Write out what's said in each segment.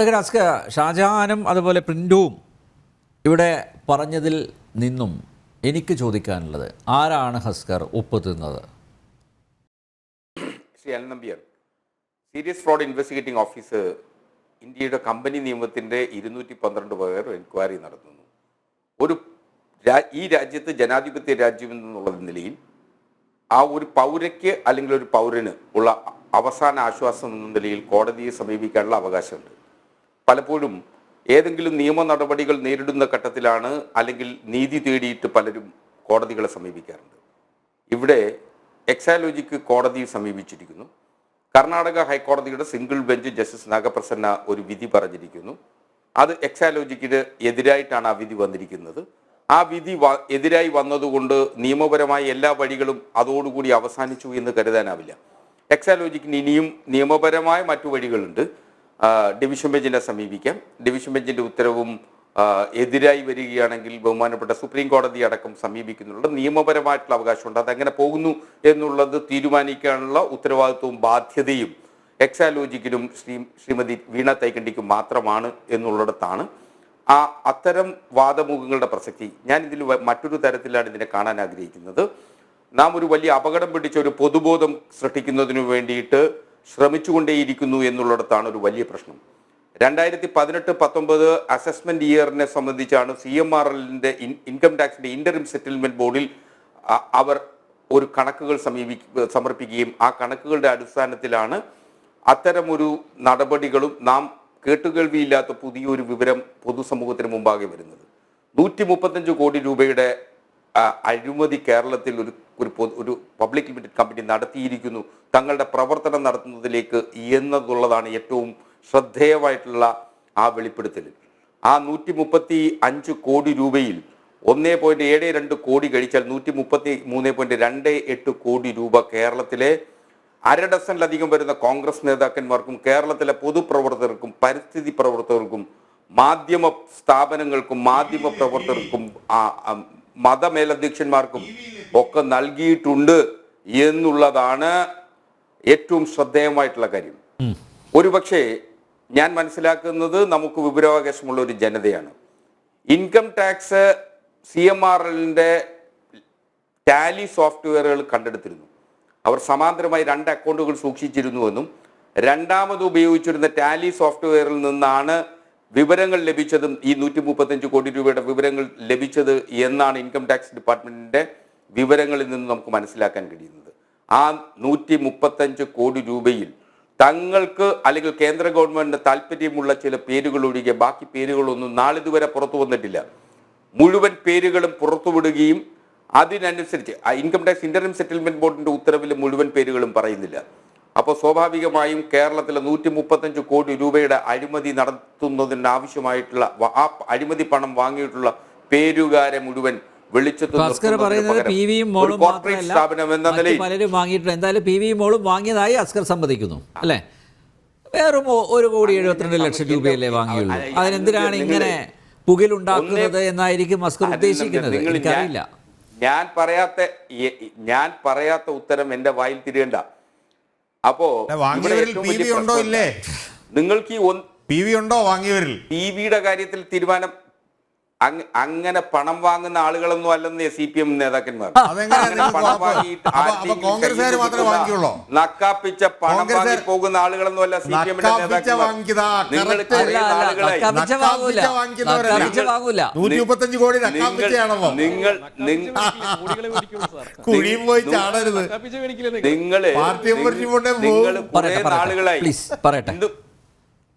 ഷാജഹാനും അതുപോലെ പ്രിന്റുവും ഇവിടെ പറഞ്ഞതിൽ നിന്നും എനിക്ക് ചോദിക്കാനുള്ളത്, ആരാണ് ഹസ്കർ ഉപ്പ് തിന്നത്? ശ്രീ അൽ Nambiar, serious fraud investigating officer ഇന്ത്യയുടെ കമ്പനി നിയമത്തിൻ്റെ 212 പേർ എൻക്വയറി നടത്തുന്നു. ഈ രാജ്യത്ത് ജനാധിപത്യ രാജ്യം എന്നുള്ള നിലയിൽ ആ ഒരു പൗരയ്ക്ക് അല്ലെങ്കിൽ ഒരു പൗരന് ഉള്ള അവസാന ആശ്വാസം എന്ന നിലയിൽ കോടതിയെ സമീപിക്കാനുള്ള അവകാശമുണ്ട്. പലപ്പോഴും ഏതെങ്കിലും നിയമ നടപടികൾ നേരിടുന്ന ഘട്ടത്തിലാണ് അല്ലെങ്കിൽ നീതി തേടിയിട്ട് പലരും കോടതികളെ സമീപിക്കാറുണ്ട്. ഇവിടെ എക്സാലോജിക്ക് കോടതിയെ സമീപിച്ചിരിക്കുന്നു. കർണാടക ഹൈക്കോടതിയുടെ സിംഗിൾ ബെഞ്ച് ജസ്റ്റിസ് നാഗപ്രസന്ന ഒരു വിധി പറഞ്ഞിരിക്കുന്നു. അത് എക്സാലോജിക്കിന് എതിരായിട്ടാണ് ആ വിധി വന്നിരിക്കുന്നത്. ആ വിധി എതിരായി വന്നതുകൊണ്ട് നിയമപരമായ എല്ലാ വഴികളും അതോടുകൂടി അവസാനിച്ചു എന്ന് കരുതാനാവില്ല. എക്സാലോജിക്കിന് ഇനിയും നിയമപരമായ മറ്റു വഴികളുണ്ട്. ഡിവിഷൻ ബെഞ്ചിനെ സമീപിക്കാം. ഡിവിഷൻ ബെഞ്ചിൻ്റെ ഉത്തരവും എതിരായി വരികയാണെങ്കിൽ ബഹുമാനപ്പെട്ട സുപ്രീം കോടതി അടക്കം സമീപിക്കുന്നുണ്ട്. നിയമപരമായിട്ടുള്ള അവകാശമുണ്ട്. അതെങ്ങനെ പോകുന്നു എന്നുള്ളത് തീരുമാനിക്കാനുള്ള ഉത്തരവാദിത്വവും ബാധ്യതയും എക്സാലോജിക്കിനും ശ്രീമതി വീണ തൈക്കണ്ടിക്കും മാത്രമാണ് എന്നുള്ളിടത്താണ് അത്തരം വാദമുഖങ്ങളുടെ പ്രസക്തി. ഞാൻ ഇതിൽ മറ്റൊരു തരത്തിലാണ് ഇതിനെ കാണാൻ ആഗ്രഹിക്കുന്നത്. നാം ഒരു വലിയ അപകടം പിടിച്ച ഒരു പൊതുബോധം സൃഷ്ടിക്കുന്നതിനു വേണ്ടിയിട്ട് ശ്രമിച്ചുകൊണ്ടേയിരിക്കുന്നു എന്നുള്ളിടത്താണ് ഒരു വലിയ പ്രശ്നം. 2018-19 അസസ്മെന്റ് ഇയറിനെ സംബന്ധിച്ചാണ് CMRLന്റെ ഇൻകം ടാക്സിന്റെ ഇന്ററിം സെറ്റിൽമെന്റ് ബോർഡിൽ അവർ ഒരു കണക്കുകൾ സമർപ്പിക്കുകയും ആ കണക്കുകളുടെ അടിസ്ഥാനത്തിലാണ് അത്തരമൊരു നടപടികളും നാം കേട്ടുകേൾവിയില്ലാത്ത പുതിയൊരു വിവരം പൊതുസമൂഹത്തിന് മുമ്പാകെ വരുന്നത്. 135 കോടി രൂപയുടെ അഴിമതി കേരളത്തിൽ ഒരു പബ്ലിക് ലിമിറ്റഡ് കമ്പനി നടത്തിയിരിക്കുന്നു തങ്ങളുടെ പ്രവർത്തനം നടത്തുന്നതിലേക്ക് എന്നുള്ളതാണ് ഏറ്റവും ശ്രദ്ധേയമായിട്ടുള്ള ആ വെളിപ്പെടുത്തൽ. ആ 135 കോടി രൂപയിൽ 1.72 കോടി കഴിച്ചാൽ 133.28 കോടി രൂപ കേരളത്തിലെ 1/2 ഡസനിലധികം വരുന്ന കോൺഗ്രസ് നേതാക്കന്മാർക്കും കേരളത്തിലെ പൊതുപ്രവർത്തകർക്കും പരിസ്ഥിതി പ്രവർത്തകർക്കും മാധ്യമ സ്ഥാപനങ്ങൾക്കും മാധ്യമ പ്രവർത്തകർക്കും മതമേലധ്യക്ഷന്മാർക്കും ഒക്കെ നൽകിയിട്ടുണ്ട് എന്നുള്ളതാണ് ഏറ്റവും ശ്രദ്ധേയമായിട്ടുള്ള കാര്യം. ഒരുപക്ഷെ ഞാൻ മനസ്സിലാക്കുന്നത് നമുക്ക് വിവരാവകാശമുള്ള ഒരു ജനതയാണ്. ഇൻകം ടാക്സ് CMRLന്റെ ടാലി സോഫ്റ്റ്വെയറുകൾ കണ്ടെടുത്തിരുന്നു. അവർ സമാന്തരമായി 2 അക്കൗണ്ടുകൾ സൂക്ഷിച്ചിരുന്നുവെന്നും രണ്ടാമത് ഉപയോഗിച്ചിരുന്ന ടാലി സോഫ്റ്റ്വെയറിൽ നിന്നാണ് വിവരങ്ങൾ ലഭിച്ചതും ഈ 135 കോടി രൂപയുടെ വിവരങ്ങൾ ലഭിച്ചത് എന്നാണ് ഇൻകം ടാക്സ് ഡിപ്പാർട്ട്മെന്റിന്റെ വിവരങ്ങളിൽ നിന്ന് നമുക്ക് മനസ്സിലാക്കാൻ കഴിയുന്നത്. ആ 135 കോടി രൂപയിൽ തങ്ങൾക്ക് അല്ലെങ്കിൽ കേന്ദ്ര ഗവൺമെന്റിന് താല്പര്യമുള്ള ചില പേരുകൾ ഒഴികെ ബാക്കി പേരുകളൊന്നും നാളിതുവരെ പുറത്തു വന്നിട്ടില്ല. മുഴുവൻ പേരുകളും പുറത്തുവിടുകയും അതിനനുസരിച്ച് ഇൻകം ടാക്സ് ഇന്ററിം സെറ്റിൽമെന്റ് ബോർഡിന്റെ ഉത്തരവിൽ മുഴുവൻ പേരുകളും പറയുന്നില്ല. അപ്പോൾ സ്വാഭാവികമായും കേരളത്തിലെ 135 കോടി രൂപയുടെ അഴിമതി നടത്തുന്നതിന് ആവശ്യമായിട്ടുള്ള ആ അഴിമതി പണം വാങ്ങിയിട്ടുള്ള പേരുകാരെ മുഴുവൻ പലരും വാങ്ങിയിട്ടുണ്ട്. എന്തായാലും PV മോളും വാങ്ങിയതായി അസ്കർ സമ്മതിക്കുന്നു അല്ലേ? വെറും 1.72 കോടി രൂപയല്ലേ വാങ്ങിയുള്ളൂ. അതിനെന്തിനാണ് ഇങ്ങനെ പുകയിലുണ്ടാക്കുന്നത് എന്നായിരിക്കും അസ്കർ ഉദ്ദേശിക്കുന്നത്. എനിക്കറിയില്ല. ഞാൻ പറയാത്ത ഉത്തരം എന്റെ വായിൽ തിരിയണ്ട. അപ്പോ നിങ്ങൾക്ക് PV ഉണ്ടോ വാങ്ങിയവരിൽ? PVയുടെ കാര്യത്തിൽ തീരുമാനം അങ്ങനെ പണം വാങ്ങുന്ന ആളുകളൊന്നും അല്ലെന്ന് CPM നേതാക്കന്മാർ. നക്കാപ്പിച്ച പണം വാങ്ങി പോകുന്ന ആളുകളൊന്നും അല്ല CPMന്റെ നേതാക്കന്മാർ.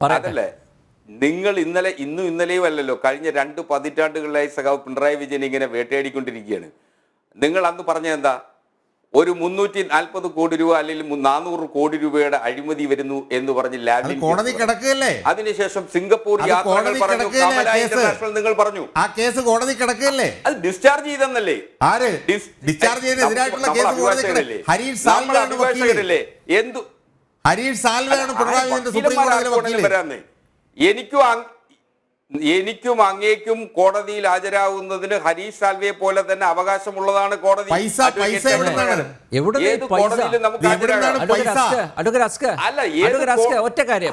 അതല്ലേ നിങ്ങൾ ഇന്നലെയും അല്ലല്ലോ, കഴിഞ്ഞ 2 പതിറ്റാണ്ടുകളിലായി സഖാവ് പിണറായി വിജയൻ ഇങ്ങനെ വേട്ടയാടിക്കൊണ്ടിരിക്കുകയാണ്. നിങ്ങൾ അന്ന് പറഞ്ഞതെന്താ? ഒരു 340 കോടി രൂപ അല്ലെങ്കിൽ 400 കോടി രൂപയുടെ അഴിമതി വരുന്നു എന്ന് പറഞ്ഞ് ലാബിൽ കോടതി കിടക്കുകയല്ലേ. അതിനുശേഷം സിംഗപ്പൂർ യാത്രകൾ പറഞ്ഞു, കമല ഇന്റർനാഷണൽ നിങ്ങൾ പറഞ്ഞു. ആ കേസ് കോടതി കിടക്കുകയല്ലേ. അത് ഡിസ്ചാർജ് ചെയ്തെന്നല്ലേ? ആര് ഡിസ്ചാർജ് ചെയ്തതിനായിട്ടുള്ള കേസ് കോടതി ഹരീഷ് സാൽവെയല്ലേ? എന്തു ഹരീഷ് സാൽവെയാണ് പിണറായി വിജയന്റെ സുപ്രീം കോടതിയിലെ വക്കീൽ. എനിക്കും എനിക്കും അങ്ങേക്കും കോടതിയിൽ ഹാജരാകുന്നതിന് ഹരീഷ് സാൽവയെ പോലെ തന്നെ അവകാശമുള്ളതാണ് കോടതി. പൈസ എവിടുന്നാണ്? ഏത് കോടതിയിലും നമുക്ക് ഹാജരാകാം. അല്ല, ഒറ്റ കാര്യം,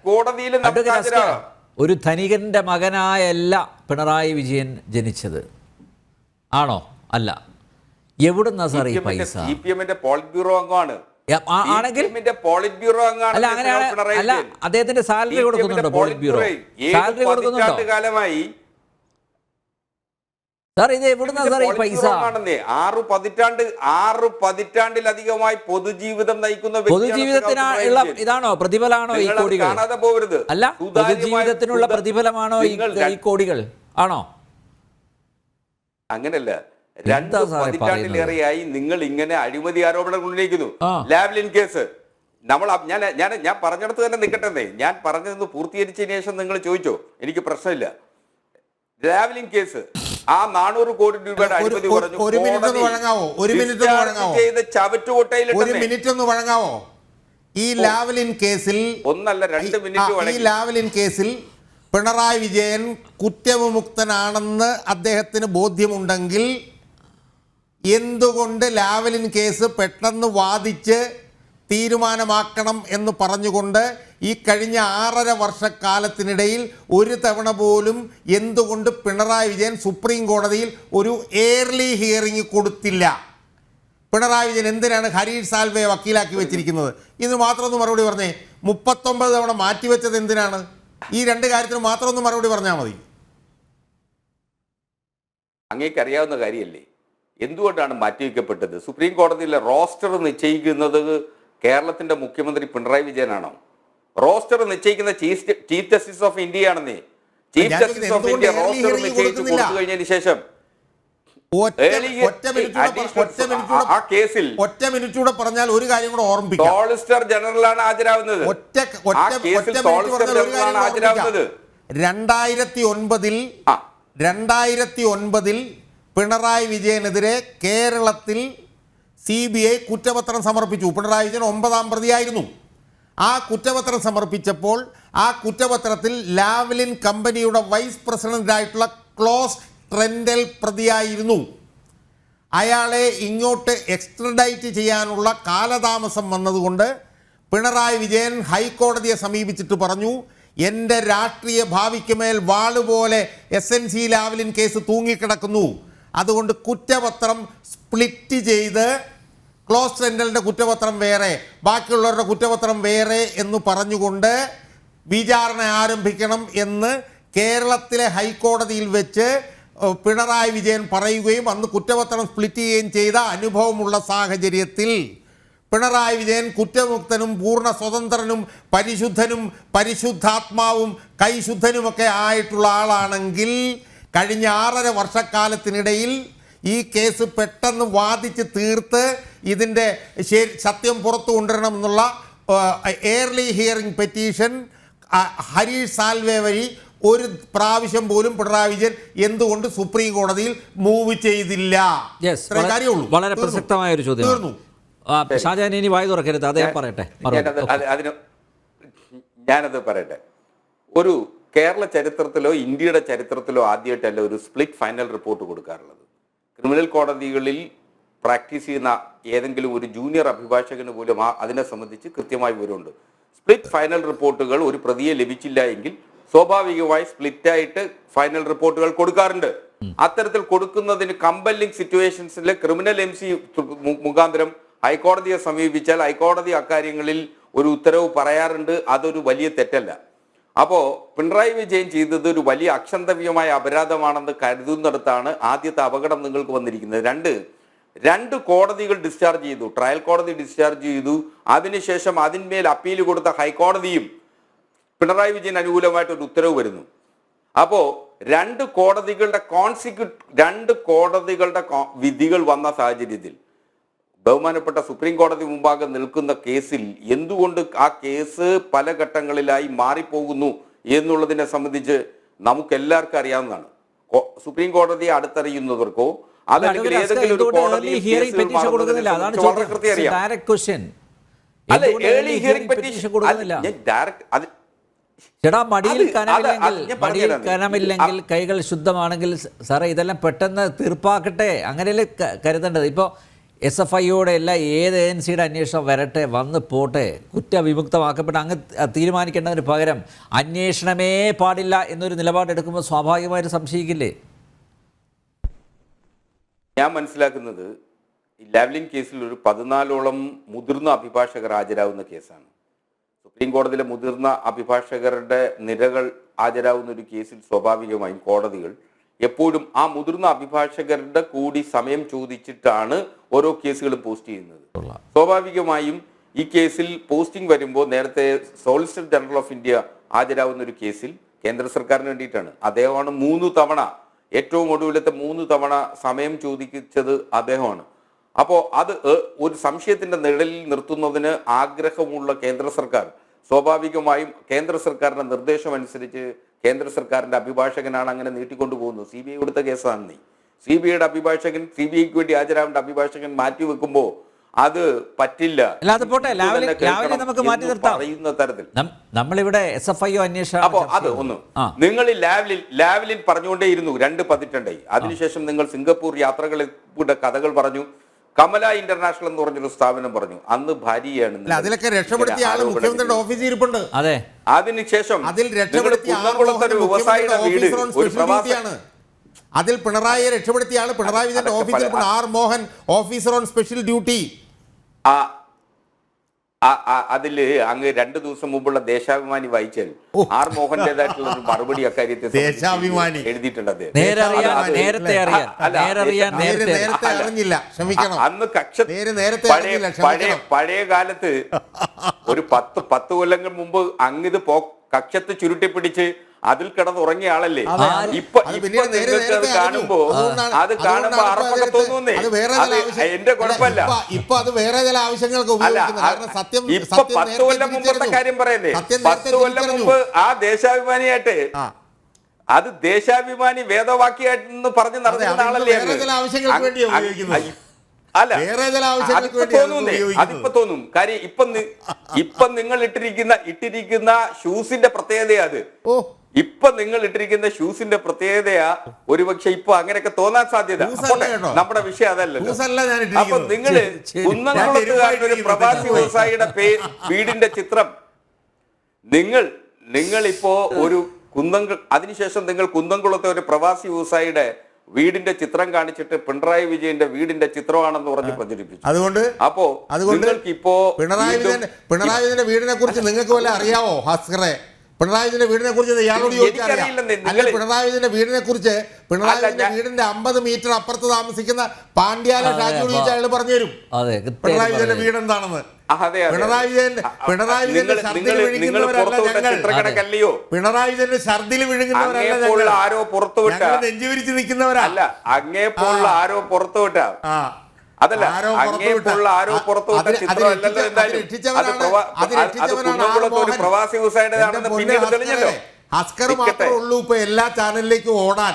കോടതിയിലും നമുക്ക് ഹാജരാകാം. ഒരു ധനികന്റെ മകനായല്ല പിണറായി വിജയൻ ജനിച്ചത്, ആണോ? അല്ല. എവിടുന്നാ സാർ ഈ പൈസ? CPM-ന്റെ പോളിറ്റ് ബ്യൂറോ അംഗമാണ്. ആണെങ്കിൽ പോളിറ്റ് ബ്യൂറോ അംഗമാണ്. അല്ല, അങ്ങനെയാണ്. അല്ല, അദ്ദേഹത്തിന്റെ സാലറി കൊടുക്കുന്നുണ്ടോ പോളിറ്റ് ബ്യൂറോ? സാലറി കൊടുക്കുന്നുണ്ടോ? കാലമായി സാർ, ഇത് എവിടുന്നാ സാർ ഈ പൈസ? 6 പതിറ്റാണ്ടിലധികമായി പൊതുജീവിതം നയിക്കുന്ന പൊതുജീവിതത്തിനുള്ള ഇതാണോ പ്രതിഫലമാണോ ഈ കോടികൾ? കാണാതെ പോകരുത്. അല്ല, പൊതുജീവിതത്തിനുള്ള പ്രതിഫലമാണോ ഈ കോടികൾ? ആണോ? അങ്ങനെയല്ല. 2 പതിറ്റാണ്ടിലേറെയായി നിങ്ങൾ ഇങ്ങനെ അഴിമതി ആരോപണങ്ങൾ ഉന്നയിക്കുന്നു. ലാവ്ലിൻ കേസ് ഞാൻ പറഞ്ഞിടത്ത് തന്നെ നിൽക്കട്ടെ. ഞാൻ പറഞ്ഞതെന്ന് പൂർത്തീകരിച്ചതിന് ശേഷം നിങ്ങൾ ചോദിച്ചോ, എനിക്ക് പ്രശ്നമില്ല. ലാവ്ലിൻ കേസ്, ആ 400 കോടി രൂപയുടെ അഴിമതി പറഞ്ഞു. വഴങ്ങാവോ? ഈ ലാവ്ലിൻ കേസിൽ 2 മിനിറ്റ് ഈ ലാവ്ലിൻ കേസിൽ പിണറായി വിജയൻ കുറ്റവിമുക്തനാണെന്ന് അദ്ദേഹത്തിന് ബോധ്യമുണ്ടെങ്കിൽ എന്തുകൊണ്ട് ലാവ്ലിൻ കേസ് പെട്ടെന്ന് വാദിച്ച് തീരുമാനമാക്കണം എന്ന് പറഞ്ഞുകൊണ്ട് ഈ കഴിഞ്ഞ 6.5 വർഷക്കാലത്തിനിടയിൽ ഒരു തവണ പോലും എന്തുകൊണ്ട് പിണറായി വിജയൻ സുപ്രീം കോടതിയിൽ ഒരു എയർലി ഹിയറിംഗ് കൊടുത്തില്ല? പിണറായി വിജയൻ എന്തിനാണ് ഹരീഷ് സാൽവയെ വക്കീലാക്കി വെച്ചിരിക്കുന്നത്? ഇതിന് മാത്രമൊന്ന് മറുപടി പറഞ്ഞേ. 39 തവണ മാറ്റിവെച്ചത് എന്തിനാണ്? ഈ 2 കാര്യത്തിന് മാത്രം ഒന്ന് മറുപടി പറഞ്ഞാൽ മതി. അങ്ങേക്കറിയാവുന്ന കാര്യമല്ലേ എന്തുകൊണ്ടാണ് മാറ്റിവെക്കപ്പെട്ടത്? സുപ്രീം കോടതിയിലെ റോസ്റ്റർ നിശ്ചയിക്കുന്നത് കേരളത്തിന്റെ മുഖ്യമന്ത്രി പിണറായി വിജയനാണോ? റോസ്റ്റർ നിശ്ചയിക്കുന്ന ചീഫ് ജസ്റ്റിസ് ഓഫ് ഇന്ത്യ ആണെന്നേ. Chief justice of India roster നിശ്ചയിച്ചു കൊടുത്തു കഴിഞ്ഞതിന് ശേഷം ഒറ്റ മിനിറ്റൂടെ പറഞ്ഞാൽ ഒരു കാര്യം കൂടെ ഓർമ്മിപ്പിക്കാം. സോളിസിറ്റർ ജനറലാണ് ഹാജരാകുന്നത്. 2009 പിണറായി വിജയനെതിരെ കേരളത്തിൽ CBI കുറ്റപത്രം സമർപ്പിച്ചു. പിണറായി വിജയൻ 9ാം പ്രതിയായിരുന്നു. ആ കുറ്റപത്രം സമർപ്പിച്ചപ്പോൾ ആ കുറ്റപത്രത്തിൽ ലാവ്ലിൻ കമ്പനിയുടെ വൈസ് പ്രസിഡന്റായിട്ടുള്ള ക്ലോസ് ട്രെൻഡൽ പ്രതിയായിരുന്നു. അയാളെ ഇങ്ങോട്ട് എക്സ്ട്രഡൈറ്റ് ചെയ്യാനുള്ള കാലതാമസം വന്നതുകൊണ്ട് പിണറായി വിജയൻ ഹൈക്കോടതിയെ സമീപിച്ചിട്ട് പറഞ്ഞു, എൻ്റെ രാഷ്ട്രീയ ഭാവിക്ക് മേൽ വാളുപോലെ SNC ലാവ്ലിൻ കേസ് തൂങ്ങിക്കിടക്കുന്നു, അതുകൊണ്ട് കുറ്റപത്രം സ്പ്ലിറ്റ് ചെയ്ത് ക്ലോസ് ട്രെൻഡലിൻ്റെ കുറ്റപത്രം വേറെ, ബാക്കിയുള്ളവരുടെ കുറ്റപത്രം വേറെ എന്ന് പറഞ്ഞുകൊണ്ട് വിചാരണ ആരംഭിക്കണം എന്ന് കേരളത്തിലെ ഹൈക്കോടതിയിൽ വെച്ച് പിണറായി വിജയൻ പറയുകയും അന്ന് കുറ്റപത്രം സ്പ്ലിറ്റ് ചെയ്യുകയും ചെയ്ത അനുഭവമുള്ള സാഹചര്യത്തിൽ പിണറായി വിജയൻ കുറ്റമുക്തനും പൂർണ്ണ സ്വതന്ത്രനും പരിശുദ്ധനും പരിശുദ്ധാത്മാവും കൈശുദ്ധനുമൊക്കെ ആയിട്ടുള്ള ആളാണെങ്കിൽ കഴിഞ്ഞ 6.5 വർഷക്കാലത്തിനിടയിൽ ഈ കേസ് പെട്ടെന്ന് വാദിച്ച് തീർത്ത് ഇതിൻ്റെ സത്യം പുറത്തു കൊണ്ടുവരണം എന്നുള്ള early hearing petition Harish Salve വഴി ഒരു പ്രാവശ്യം പോലും പിണറായി വിജയൻ എന്തുകൊണ്ട് സുപ്രീം കോടതിയിൽ മൂവ് ചെയ്തില്ല? വളരെ പ്രസക്തമായ ഒരു ചോദ്യം. ഷാജഹാൻ ഇനി വായി തുറക്കരുത്, അദ്ദേഹം പറയട്ടെ. ഞാനത് പറയട്ടെ. ഒരു കേരള ചരിത്രത്തിലോ ഇന്ത്യയുടെ ചരിത്രത്തിലോ ആദ്യമായിട്ടല്ല ഒരു സ്പ്ലിറ്റ് ഫൈനൽ റിപ്പോർട്ട് കൊടുക്കാറുള്ളത്. ക്രിമിനൽ കോടതികളിൽ പ്രാക്ടീസ് ചെയ്യുന്ന ഏതെങ്കിലും ഒരു ജൂനിയർ അഭിഭാഷകന് പോലും അതിനെ സംബന്ധിച്ച് കൃത്യമായി വിവരമുണ്ട്. സ്പ്ലിറ്റ് ഫൈനൽ റിപ്പോർട്ടുകൾ ഒരു പ്രതിയെ ലഭിച്ചില്ല എങ്കിൽ സ്വാഭാവികമായി സ്പ്ലിറ്റായിട്ട് ഫൈനൽ റിപ്പോർട്ടുകൾ കൊടുക്കാറുണ്ട്. അത്തരത്തിൽ കൊടുക്കുന്നതിന് കമ്പല്ലിംഗ് സിറ്റുവേഷൻസിലെ ക്രിമിനൽ MC മുഖാന്തരം ഹൈക്കോടതിയെ സമീപിച്ചാൽ ഹൈക്കോടതി അക്കാര്യങ്ങളിൽ ഒരു ഉത്തരവ് പറയാറുണ്ട്. അതൊരു വലിയ തെറ്റല്ല. അപ്പോൾ പിണറായി വിജയൻ ചെയ്തത് ഒരു വലിയ അക്ഷന്തവ്യമായ അപരാധമാണെന്ന് കരുതുന്നിടത്താണ് ആദ്യത്തെ അപകടം നിങ്ങൾക്ക് വന്നിരിക്കുന്നത്. രണ്ട് കോടതികൾ ഡിസ്ചാർജ് ചെയ്തു. ട്രയൽ കോടതി ഡിസ്ചാർജ് ചെയ്തു. അതിനുശേഷം അതിന്മേൽ അപ്പീൽ കൊടുത്ത ഹൈക്കോടതിയും പിണറായി വിജയൻ അനുകൂലമായിട്ട് ഒരു ഉത്തരവ് വരുന്നു. അപ്പോൾ രണ്ട് കോടതികളുടെ വിധികൾ വന്ന സാഹചര്യത്തിൽ ബഹുമാനപ്പെട്ട സുപ്രീം കോടതി മുമ്പാകെ നിൽക്കുന്ന കേസിൽ എന്തുകൊണ്ട് ആ കേസ് പല ഘട്ടങ്ങളിലായി മാറിപ്പോകുന്നു എന്നുള്ളതിനെ സംബന്ധിച്ച് നമുക്ക് എല്ലാവർക്കും അറിയാവുന്നതാണ്. സുപ്രീം കോടതിയെ അടുത്തറിയുന്നവർക്കോ അതല്ലെങ്കിൽ ഏതെങ്കിലും ഒരു കോടതിയിൽ ചേട്ടാ മടിയിൽ അത് കനമില്ലെങ്കിൽ ഞാൻ മടിയിൽ പറഞ്ഞുതരാം. കനമില്ലെങ്കിൽ കൈകൾ ശുദ്ധമാണെങ്കിൽ സാറേ ഇതെല്ലാം പെട്ടെന്ന് തീർപ്പാക്കട്ടെ, അങ്ങനെയല്ലേ കരുതേണ്ടത്. ഇപ്പോൾ SFIയോടെ എല്ലാ ഏത് ഏജൻസിയുടെ അന്വേഷണം വരട്ടെ, വന്ന് പോട്ടെ, കുറ്റവിമുക്തമാക്കപ്പെട്ട് അങ്ങ് തീരുമാനിക്കേണ്ടതിന് പകരം അന്വേഷണമേ പാടില്ല എന്നൊരു നിലപാടെടുക്കുമ്പോൾ സ്വാഭാവികമായിട്ട് സംശയിക്കില്ലേ? ഞാൻ മനസ്സിലാക്കുന്നത് ഈ ലാവ്ലിൻ കേസിൽ ഒരു 14ഓളം മുതിർന്ന അഭിഭാഷകർ ഹാജരാകുന്ന കേസാണ്. സുപ്രീം കോടതിയിലെ മുതിർന്ന അഭിഭാഷകരുടെ നിരകൾ ഹാജരാകുന്ന ഒരു കേസിൽ സ്വാഭാവികമായും കോടതികൾ എപ്പോഴും ആ മുതിർന്ന അഭിഭാഷകരുടെ കൂടി സമയം ചോദിച്ചിട്ടാണ് ഓരോ കേസുകളും പോസ്റ്റ് ചെയ്യുന്നത്. സ്വാഭാവികമായും ഈ കേസിൽ പോസ്റ്റിംഗ് വരുമ്പോൾ നേരത്തെ സോളിസിറ്റർ ജനറൽ ഓഫ് ഇന്ത്യ ഹാജരാകുന്ന ഒരു കേസിൽ കേന്ദ്ര സർക്കാരിന് വേണ്ടിയിട്ടാണ്. അദ്ദേഹമാണ് 3 തവണ, ഏറ്റവും ഒടുവിലത്തെ 3 തവണ സമയം ചോദിച്ചത് അദ്ദേഹമാണ്. അപ്പോൾ അത് ഒരു സംശയത്തിന്റെ നിഴലിൽ നിർത്തുന്നതിന് ആഗ്രഹമുള്ള കേന്ദ്ര സർക്കാർ സ്വാഭാവികമായും കേന്ദ്ര സർക്കാരിന്റെ നിർദ്ദേശം അനുസരിച്ച് കേന്ദ്ര സർക്കാരിന്റെ അഭിഭാഷകനാണ് അങ്ങനെ നീട്ടിക്കൊണ്ടുപോകുന്നത്. CBI കൊടുത്ത കേസാണ്. CBIയുടെ അഭിഭാഷകൻ, CBIക്ക് വേണ്ടി ഹാജരാവേണ്ട അഭിഭാഷകൻ മാറ്റിവെക്കുമ്പോൾ അത് പറ്റില്ല. നമുക്ക് മാറ്റി നിർത്താം പറയുന്ന തരത്തിൽ നമ്മളിവിടെ SFIO അന്വേഷണം. അപ്പോ അത് ഒന്ന് നിങ്ങൾ ലാവ്ലിൻ പറഞ്ഞുകൊണ്ടേയിരുന്നു 2 പതിറ്റാണ്ടായി. അതിനുശേഷം നിങ്ങൾ സിംഗപ്പൂർ യാത്രകളുടെ കഥകൾ പറഞ്ഞു. കമല ഇന്റർനാഷണൽ എന്ന് പറഞ്ഞൊരു സ്ഥാപനം പറഞ്ഞു. അന്ന് ഭാര്യയാണ് അതിലൊക്കെ രക്ഷപ്പെടുത്തിയ ആള് മുഖ്യമന്ത്രിയുടെ ഓഫീസിൽ ഇരിപ്പുണ്ട്. അതെ, അതിനുശേഷം അതിൽ രക്ഷപ്പെടുത്തിയ വ്യവസായിയുടെ വീട് ഒരു പ്രവാസിയാണ്. അതിൽ പിണറായിയെ രക്ഷപ്പെടുത്തിയ ആള് പിണറായി വിജയന്റെ ഓഫീസിൽ R. Mohan, officer on special duty. അതില് അങ്ങ് 2 ദിവസം മുമ്പുള്ള ദേശാഭിമാനി വായിച്ചാൽ R. മോഹന്റേതായിട്ടുള്ള ഒരു മറുപടി അക്കാര്യത്തെ ദേശാഭിമാനി എഴുതിയിട്ടുണ്ട്. അന്ന് പഴയ കാലത്ത് ഒരു 10 കൊല്ലങ്ങൾ മുമ്പ് അങ്ങിത് കക്ഷത്ത് ചുരുട്ടിപ്പിടിച്ച് അതിൽ കിടന്നുറങ്ങിയ ആളല്ലേ. ഇപ്പൊ നിങ്ങൾക്ക് അത് കാണുമ്പോ അറപ്പൊക്കെ തോന്നുന്നേ. എന്റെ കുഴപ്പമില്ല. ഇപ്പൊ അത് വേറെ ചില ആവശ്യങ്ങൾക്ക് ഇപ്പൊ 10 കൊല്ലം മുമ്പത്തെ കാര്യം പറയല്ലേ. 10 കൊല്ലം മുമ്പ് ആ ദേശാഭിമാനിയായിട്ട് അത് ദേശാഭിമാനി വേദവാക്യായിട്ടെന്ന് പറഞ്ഞ് നടന്ന ആളല്ലേ. അല്ല, അതിപ്പോ തോന്നും. കാര്യം ഇപ്പൊ നിങ്ങൾ ഇട്ടിരിക്കുന്ന ഷൂസിന്റെ പ്രത്യേകതയാ അത്. ഇപ്പൊ നിങ്ങൾ ഇട്ടിരിക്കുന്ന ഷൂസിന്റെ പ്രത്യേകതയാ ഒരുപക്ഷെ ഇപ്പൊ അങ്ങനെയൊക്കെ തോന്നാൻ സാധ്യത. നമ്മുടെ വിഷയം അതല്ലല്ലോ. അപ്പൊ നിങ്ങള് കുന്നംകുളത്തുകാരുടെ ഒരു പ്രവാസി വ്യവസായിയുടെ വീടിന്റെ ചിത്രം നിങ്ങളിപ്പോ ഒരു അതിനുശേഷം നിങ്ങൾ കുന്നംകുളത്തെ ഒരു പ്രവാസി വ്യവസായിയുടെ വീടിന്റെ ചിത്രം കാണിച്ചിട്ട് പിണറായി വിജയന്റെ വീടിന്റെ ചിത്രമാണെന്ന് പറഞ്ഞ് പ്രചരിപ്പിച്ചു. അതുകൊണ്ട് നിങ്ങൾക്ക് ഇപ്പോ പിണറായി വിജയന്റെ വീടിനെ കുറിച്ച് നിങ്ങൾക്ക് വല്ല അറിയാവോ ഭാസ്കറെ? പിണറായി വിജയന്റെ വീടിനെ കുറിച്ച് ഇയാളോട് ചോദിച്ചറിയാം. പിണറായി വിജയന്റെ വീടിനെ കുറിച്ച് പിണറായി വിജയന്റെ വീടിന്റെ 50 മീറ്റർ അപ്പുറത്ത് താമസിക്കുന്ന പാണ്ഡ്യാല ഷാജിയോട് ചോദിച്ചാൽ അയാൾ പറഞ്ഞുതരും പിണറായി വിജയന്റെ വീട് എന്താണെന്ന്. പിണറായി വിജയന്റെ ഛർദിൽ വിഴുങ്ങുന്നവരല്ല ഞങ്ങൾ. പിണറായി വിജയന്റെ ഛർദിൽ വിഴുങ്ങുന്നവരല്ല ഞങ്ങൾ. നെഞ്ചുവിരിച്ച് നിൽക്കുന്നവരല്ല. അങ്ങേപ്പോലുള്ള ആരോ പുറത്തുവിട്ട അതല്ല, അങ്ങേപ്പോലുള്ള ആരോ പുറത്തുവിട്ട ചിത്രമല്ലല്ലോ. എന്തായാലും പ്രവാസി വ്യവസായിയുടേതാണെന്ന് പിന്നീട് തെളിഞ്ഞല്ലോ. ഹസ്കർ മാത്രമേ ഉള്ളൂ ഇപ്പൊ എല്ലാ ചാനലിലേക്കും ഓടാൻ.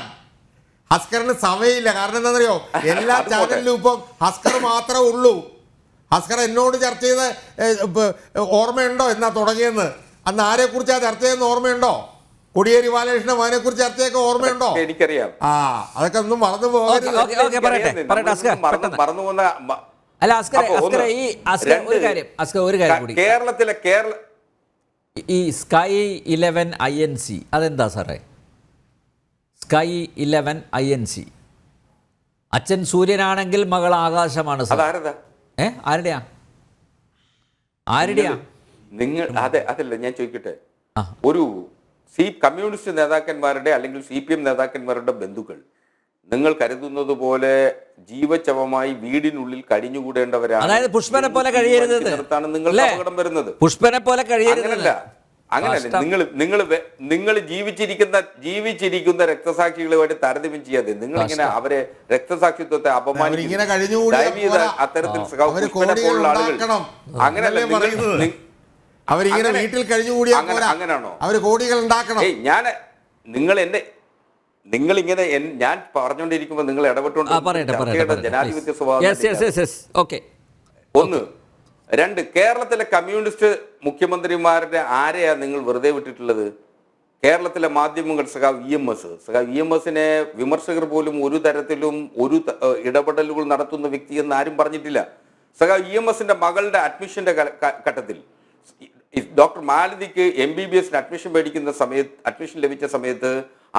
ഹസ്കറിന് സമയമില്ല. കാരണം എന്താണെന്നറിയോ, എല്ലാ ചാനലിലും ഇപ്പം ഹസ്കർ മാത്രമേ ഉള്ളൂ. ഹസ്കർ എന്നോട് ചർച്ച ചെയ്ത് ഓർമ്മയുണ്ടോ എന്നാ തുടങ്ങിയെന്ന്? അന്ന് ആരെ കുറിച്ചാ ചർച്ച ചെയ്യുന്ന ഓർമ്മയുണ്ടോ? കോടിയേരി ബാലകൃഷ്ണൻ മകനെ കുറിച്ച് ചർച്ചയൊക്കെ ഓർമ്മയുണ്ടോ? എനിക്കറിയാം. അതൊക്കെ ഒന്നും മറന്നു പോകരുത്. കേരളത്തിലെ ഈ Sky 11 INC അതെന്താ സാറേ? Sky 11 INC അച്ഛൻ സൂര്യനാണെങ്കിൽ മകൾ ആകാശമാണ് സാർ. ആരുടെയാ? നിങ്ങൾ അതല്ല ഞാൻ ചോദിക്കട്ടെ. ഒരു കമ്മ്യൂണിസ്റ്റ് നേതാക്കന്മാരുടെ അല്ലെങ്കിൽ CPM നേതാക്കന്മാരുടെ ബന്ധുക്കൾ നിങ്ങൾ കരുതുന്നത് പോലെ ജീവചവമായി വീടിനുള്ളിൽ കഴിഞ്ഞുകൂടേണ്ടവരാണ്. അതായത് പുഷ്പനെ പോലെ കഴിയരുത്. നിങ്ങൾക്ക് അപകടം വരുന്നത് പുഷ്പനെ പോലെ കഴിയരുതല്ല. അങ്ങനല്ല. നിങ്ങൾ ജീവിച്ചിരിക്കുന്ന രക്തസാക്ഷികളുമായിട്ട് താരതമ്യം ചെയ്യാതെ നിങ്ങളിങ്ങനെ അവരെ രക്തസാക്ഷിത്വത്തെ അപമാനിക്കുന്ന അത്തരത്തിൽ ആളുകൾ അങ്ങനല്ല. അവരിങ്ങനെ വീട്ടിൽ കഴിഞ്ഞുകൂടിയാൽ അങ്ങനെയാണോ? അവര് കോടികൾ ഉണ്ടാക്കണം. നിങ്ങളിങ്ങനെ ഞാൻ പറഞ്ഞുകൊണ്ടിരിക്കുമ്പോൾ നിങ്ങൾ ഇടപെട്ടുകൊണ്ട് ജനാധിപത്യ സ്വഭാവം ഒന്ന് രണ്ട്, കേരളത്തിലെ കമ്മ്യൂണിസ്റ്റ് മുഖ്യമന്ത്രിമാരുടെ ആരെയാ നിങ്ങൾ വെറുതെ വിട്ടിട്ടുള്ളത്? കേരളത്തിലെ മാധ്യമങ്ങൾ സഖാവ് EMSനെ വിമർശകർ പോലും ഒരു തരത്തിലും ഇടപെടലുകൾ നടത്തുന്ന വ്യക്തി എന്ന് ആരും പറഞ്ഞിട്ടില്ല. സഖാവ് EMSന്റെ മകളുടെ അഡ്മിഷന്റെ ഘട്ടത്തിൽ ഡോക്ടർ മാലതിക്ക് MBBS അഡ്മിഷൻ ലഭിച്ച സമയത്ത്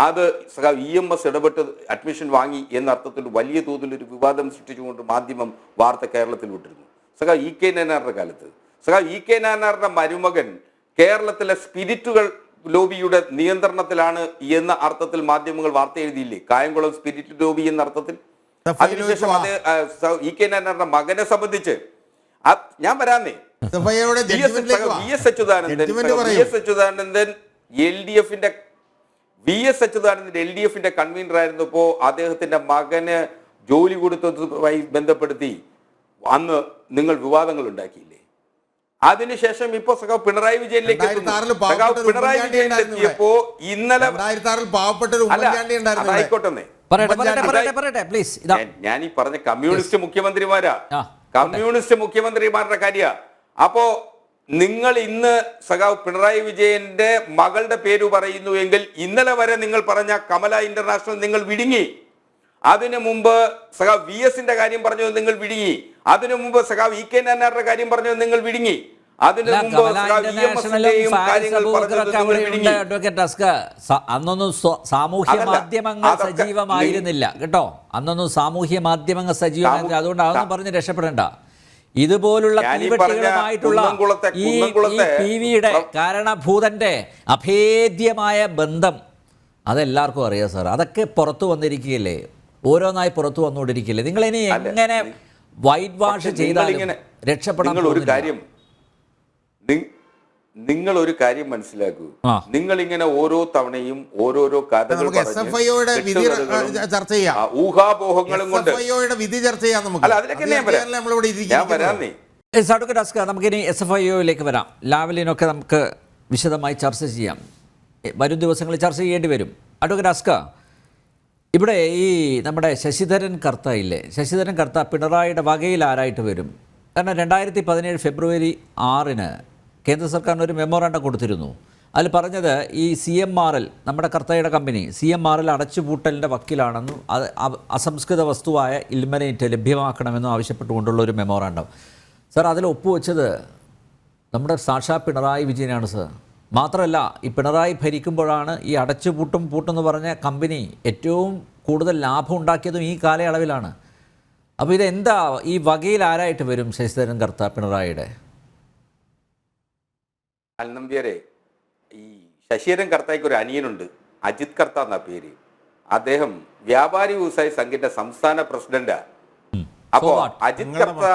അത് സഖാവ് EMS ഇടപെട്ട് അഡ്മിഷൻ വാങ്ങി എന്ന അർത്ഥത്തിൽ വലിയ തോതിൽ ഒരു വിവാദം സൃഷ്ടിച്ചുകൊണ്ട് മാധ്യമം വാർത്ത കേരളത്തിൽ വിട്ടിരുന്നു. സഖാവ് EK നായനാരുടെ കാലത്ത് സഖാവ് EK നായനാരുടെ മരുമകൻ കേരളത്തിലെ സ്പിരിറ്റുകൾ ലോബിയുടെ നിയന്ത്രണത്തിലാണ് എന്ന അർത്ഥത്തിൽ മാധ്യമങ്ങൾ വാർത്ത എഴുതിയില്ലേ? കായംകുളം സ്പിരിറ്റ് ലോബി എന്ന അർത്ഥത്തിൽ. അതിനുശേഷം അത് EK നായനാരുടെ മകനെ സംബന്ധിച്ച് ഞാൻ വരാന്നേ, VS അച്യുതാനന്ദൻ LDFന്റെ കൺവീനർ ആയിരുന്നപ്പോ അദ്ദേഹത്തിന്റെ മകന് ജോലി കൊടുത്തതുമായി ബന്ധപ്പെടുത്തി അന്ന് നിങ്ങൾ വിവാദങ്ങൾ ഉണ്ടാക്കിയില്ലേ? അതിനുശേഷം ഇപ്പൊ സഖാവ് പിണറായി വിജയനിലേക്ക് എത്തിയപ്പോ ഇന്നലെ ആയിക്കോട്ടെ, ഞാൻ ഈ പറഞ്ഞ കമ്മ്യൂണിസ്റ്റ് മുഖ്യമന്ത്രിമാരുടെ കാര്യ. അപ്പോ നിങ്ങൾ ഇന്ന് സഖാവ് പിണറായി വിജയന്റെ മകളുടെ പേര് പറയുന്നു എങ്കിൽ ഇന്നലെ വരെ നിങ്ങൾ പറഞ്ഞ കമല ഇന്റർനാഷണൽ നിങ്ങൾ വിഴുങ്ങി. അതിനു മുമ്പ് സഖാവ് VSന്റെ കാര്യം പറഞ്ഞത് നിങ്ങൾ വിഴുങ്ങി. അതിനു മുമ്പ് സഖാവ് EK നായനാരുടെ കാര്യം പറഞ്ഞത് നിങ്ങൾ വിഴുങ്ങി. അതിനു മുമ്പ് അന്നൊന്നും സാമൂഹ്യ മാധ്യമങ്ങൾ സജീവമായിരുന്നില്ല കേട്ടോ. അന്നൊന്നും സാമൂഹ്യ മാധ്യമങ്ങൾ സജീവമായിരുന്നില്ല. അതുകൊണ്ട് അതൊന്നും പറഞ്ഞ് രക്ഷപ്പെടേണ്ട. ഇതുപോലുള്ള തീവ്രമായിട്ടുള്ള ഈ PVയുടെ കാരണഭൂതന്റെ അഭേദ്യമായ ബന്ധം അതെല്ലാവർക്കും അറിയാം സാർ. അതൊക്കെ പുറത്തു വന്നിരിക്കുകയല്ലേ, ഓരോന്നായി പുറത്തു വന്നുകൊണ്ടിരിക്കില്ലേ. നിങ്ങൾ ഇനി എങ്ങനെ വൈറ്റ് വാഷ് ചെയ്താലും രക്ഷപ്പെടാൻ നിങ്ങൾ ഒരു കാര്യം മനസ്സിലാക്കൂ. നിങ്ങൾ ഇങ്ങനെ ഓരോ തവണയും ഓരോരോ കഥകൾ ഊഹാപോഹങ്ങളും കൊണ്ട് നമുക്കിനി SFIOയിലേക്ക് വരാം. ലാവലിനൊക്കെ നമുക്ക് വിശദമായി ചർച്ച ചെയ്യാം. വരും ദിവസങ്ങളിൽ ചർച്ച ചെയ്യേണ്ടി വരും. അഡ്വക്കേറ്റ് അസ്ക, ഇവിടെ ഈ നമ്മുടെ ശശിധരൻ കർത്ത ഇല്ലേ, ശശിധരൻ കർത്ത പിണറായിയുടെ വകയിൽ ആരായിട്ട് വരും? കാരണം 2017 ഫെബ്രുവരി 6 കേന്ദ്ര സർക്കാരിന് ഒരു മെമ്മോറാണ്ടം കൊടുത്തിരുന്നു. അതിൽ പറഞ്ഞത് ഈ CMRL, നമ്മുടെ കർത്തയുടെ കമ്പനി CMRL അടച്ചുപൂട്ടലിൻ്റെ വക്കീലാണെന്നും അത് അസംസ്കൃത വസ്തുവായ ഇൽമനേറ്റ് ലഭ്യമാക്കണമെന്നും ആവശ്യപ്പെട്ടുകൊണ്ടുള്ള ഒരു മെമ്മോറാണ്ടം. സാർ, അതിൽ ഒപ്പുവെച്ചത് നമ്മുടെ സാക്ഷാ പിണറായി വിജയനാണ് സാർ. മാത്രമല്ല, ഈ പിണറായി ഭരിക്കുമ്പോഴാണ് ഈ പൂട്ടെന്ന് പറഞ്ഞ കമ്പനി ഏറ്റവും കൂടുതൽ ലാഭം ഉണ്ടാക്കിയതും ഈ കാലയളവിലാണ്. അപ്പോൾ ഇതെന്താ, ഈ വകയിൽ ആരായിട്ട് വരും ശശിധരൻ കർത്ത പിണറായിയുടെ? നമ്പ്യാരെ, ഈ ശശിധരൻ കർത്തയ്ക്ക് ഒരു അനിയനുണ്ട്, അജിത് കർത്ത എന്നാ പേര്. അദ്ദേഹം വ്യാപാരി വ്യവസായ സംഘത്തിന്റെ സംസ്ഥാന പ്രസിഡന്റാ. അപ്പോ അജിത് കർത്ത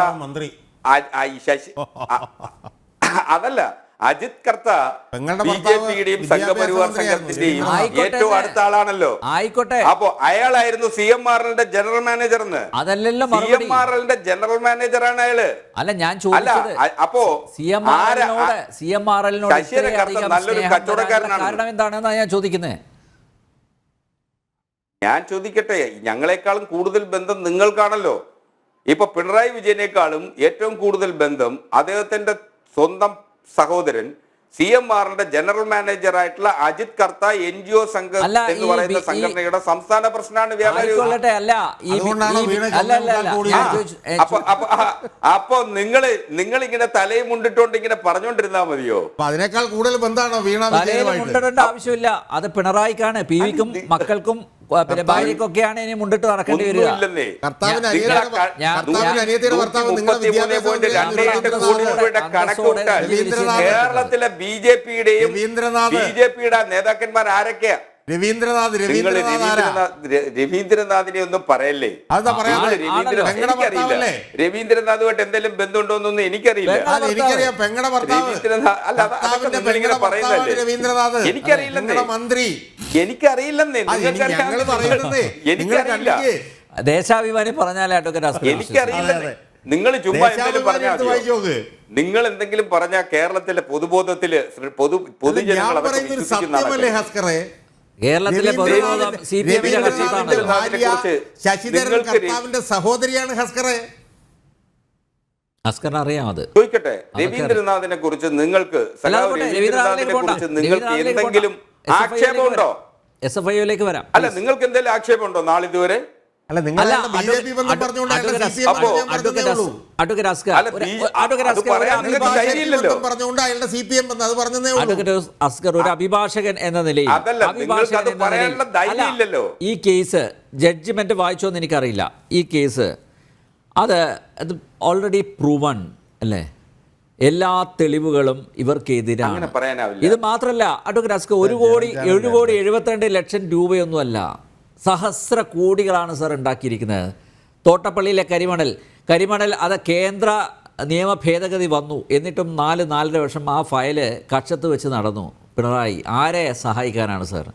അതല്ല, അജിത് കർത്ത BJPയുടെയും സംഘപരിവാർ സംഘത്തിന്റെയും ഏറ്റവും അടുത്ത ആളാണല്ലോ. ആയിക്കോട്ടെ. അപ്പോ അയാളായിരുന്നു CMRLന്റെ ജനറൽ മാനേജർ. CMRLന്റെ ജനറൽ മാനേജറാണ് അയാള്. അല്ല, ഞാൻ ചോദിച്ചത് അപ്പോ CMRLനോട് നല്ലൊരു കച്ചവടക്കാരനാണ്. കാരണം എന്താണെന്നാ ഞാൻ ചോദിക്കുന്നത്. ഞാൻ ചോദിക്കട്ടെ, ഞങ്ങളെക്കാളും കൂടുതൽ ബന്ധം നിങ്ങൾക്കാണല്ലോ. ഇപ്പൊ പിണറായി വിജയനേക്കാളും ഏറ്റവും കൂടുതൽ ബന്ധം അദ്ദേഹത്തിന്റെ സ്വന്തം സഹോദരൻ CMRLന്റെ ജനറൽ മാനേജർ ആയിട്ടുള്ള അജിത് കർത്ത NGO സംഘം എന്ന് പറയുന്ന സംഘടനയുടെ സംസ്ഥാന പ്രസിഡന്റാണ്. അപ്പൊ നിങ്ങൾ ഇങ്ങനെ തലയും മുണ്ടിട്ടോണ്ട് ഇങ്ങനെ പറഞ്ഞോണ്ടിരുന്നാ മതിയോ? അതിനേക്കാൾ കൂടുതൽ ബന്ധമാണോ വീണ? മുണ്ടിടേണ്ട ആവശ്യമില്ല. അത് പിണറായിക്കാണ്, PVക്കും മക്കൾക്കും പിന്നെ ഭാര്യക്കൊക്കെയാണ് ഇനി മുണ്ടിട്ട് നടക്കേണ്ടി വരിക. കേരളത്തിലെ BJPയുടെ നേതാക്കന്മാർ ആരൊക്കെയാ? രവീന്ദ്രനാഥിനെ ഒന്നും പറയല്ലേ. എനിക്കറിയില്ല രവീന്ദ്രനാഥുമായിട്ട് എന്തെങ്കിലും ബന്ധമുണ്ടോന്നൊന്നും എനിക്കറിയില്ല. എനിക്കറിയില്ലെന്നേ. എനിക്കറിയില്ല. ദേശാഭിമാനി പറഞ്ഞാലേ എനിക്കറിയില്ലെന്നേ. നിങ്ങൾ ചുമ്മാ എന്തെങ്കിലും പറഞ്ഞാൽ നിങ്ങൾ എന്തെങ്കിലും പറഞ്ഞാൽ കേരളത്തിലെ പൊതുബോധത്തില് പൊതുജനങ്ങൾ കേരളത്തിലെ പൊതുബോധം ശശിധരൻ കർത്താവിന്റെ സഹോദരിയാണ് ഹസ്കറെ. അസ്കറിന് അറിയാം അത്. ചോദിക്കട്ടെ, രവീന്ദ്രനാഥിനെ കുറിച്ച് നിങ്ങൾക്ക് രവീന്ദ്രനാഥിനെ കുറിച്ച് നിങ്ങൾക്ക് എന്തെങ്കിലും ആക്ഷേപമുണ്ടോ? SFIOയിലേക്ക് വരാം. അല്ല, നിങ്ങൾക്ക് എന്തെങ്കിലും ആക്ഷേപമുണ്ടോ നാളിതുവരെ? അല്ല, നിങ്ങൾ BJP ബന്ധം പറഞ്ഞുകൊണ്ട് അയാളുടെ CPM ബന്ധം അത് പറഞ്ഞതേ ഉള്ളൂ. അസ്കർ ഒരു അഭിഭാഷകൻ എന്ന നിലയിൽ ധൈര്യമില്ലല്ലോ. ഈ കേസ് ജഡ്ജ്മെന്റ് വായിച്ചോന്ന് എനിക്കറിയില്ല. ഈ കേസ് അത് ഓൾറെഡി പ്രൂവൺ അല്ലേ, എല്ലാ തെളിവുകളും ഇവർക്കെതിരാണ്. ഇത് മാത്രമല്ല അഡ്വക്കേറ്റ് അസ്കർ 1,72,00,000 രൂപയൊന്നുമല്ല, സഹസ്ര കോടികളാണ് സർ ഉണ്ടാക്കിയിരിക്കുന്നത്. തോട്ടപ്പള്ളിയിലെ കരിമണൽ അത് കേന്ദ്ര നിയമ ഭേദഗതി വന്നു, എന്നിട്ടും 4-4.5 വർഷം ആ ഫയല് കക്ഷത്ത് വെച്ച് നടന്നു പിണറായി. ആരെ സഹായിക്കാനാണ് സർ?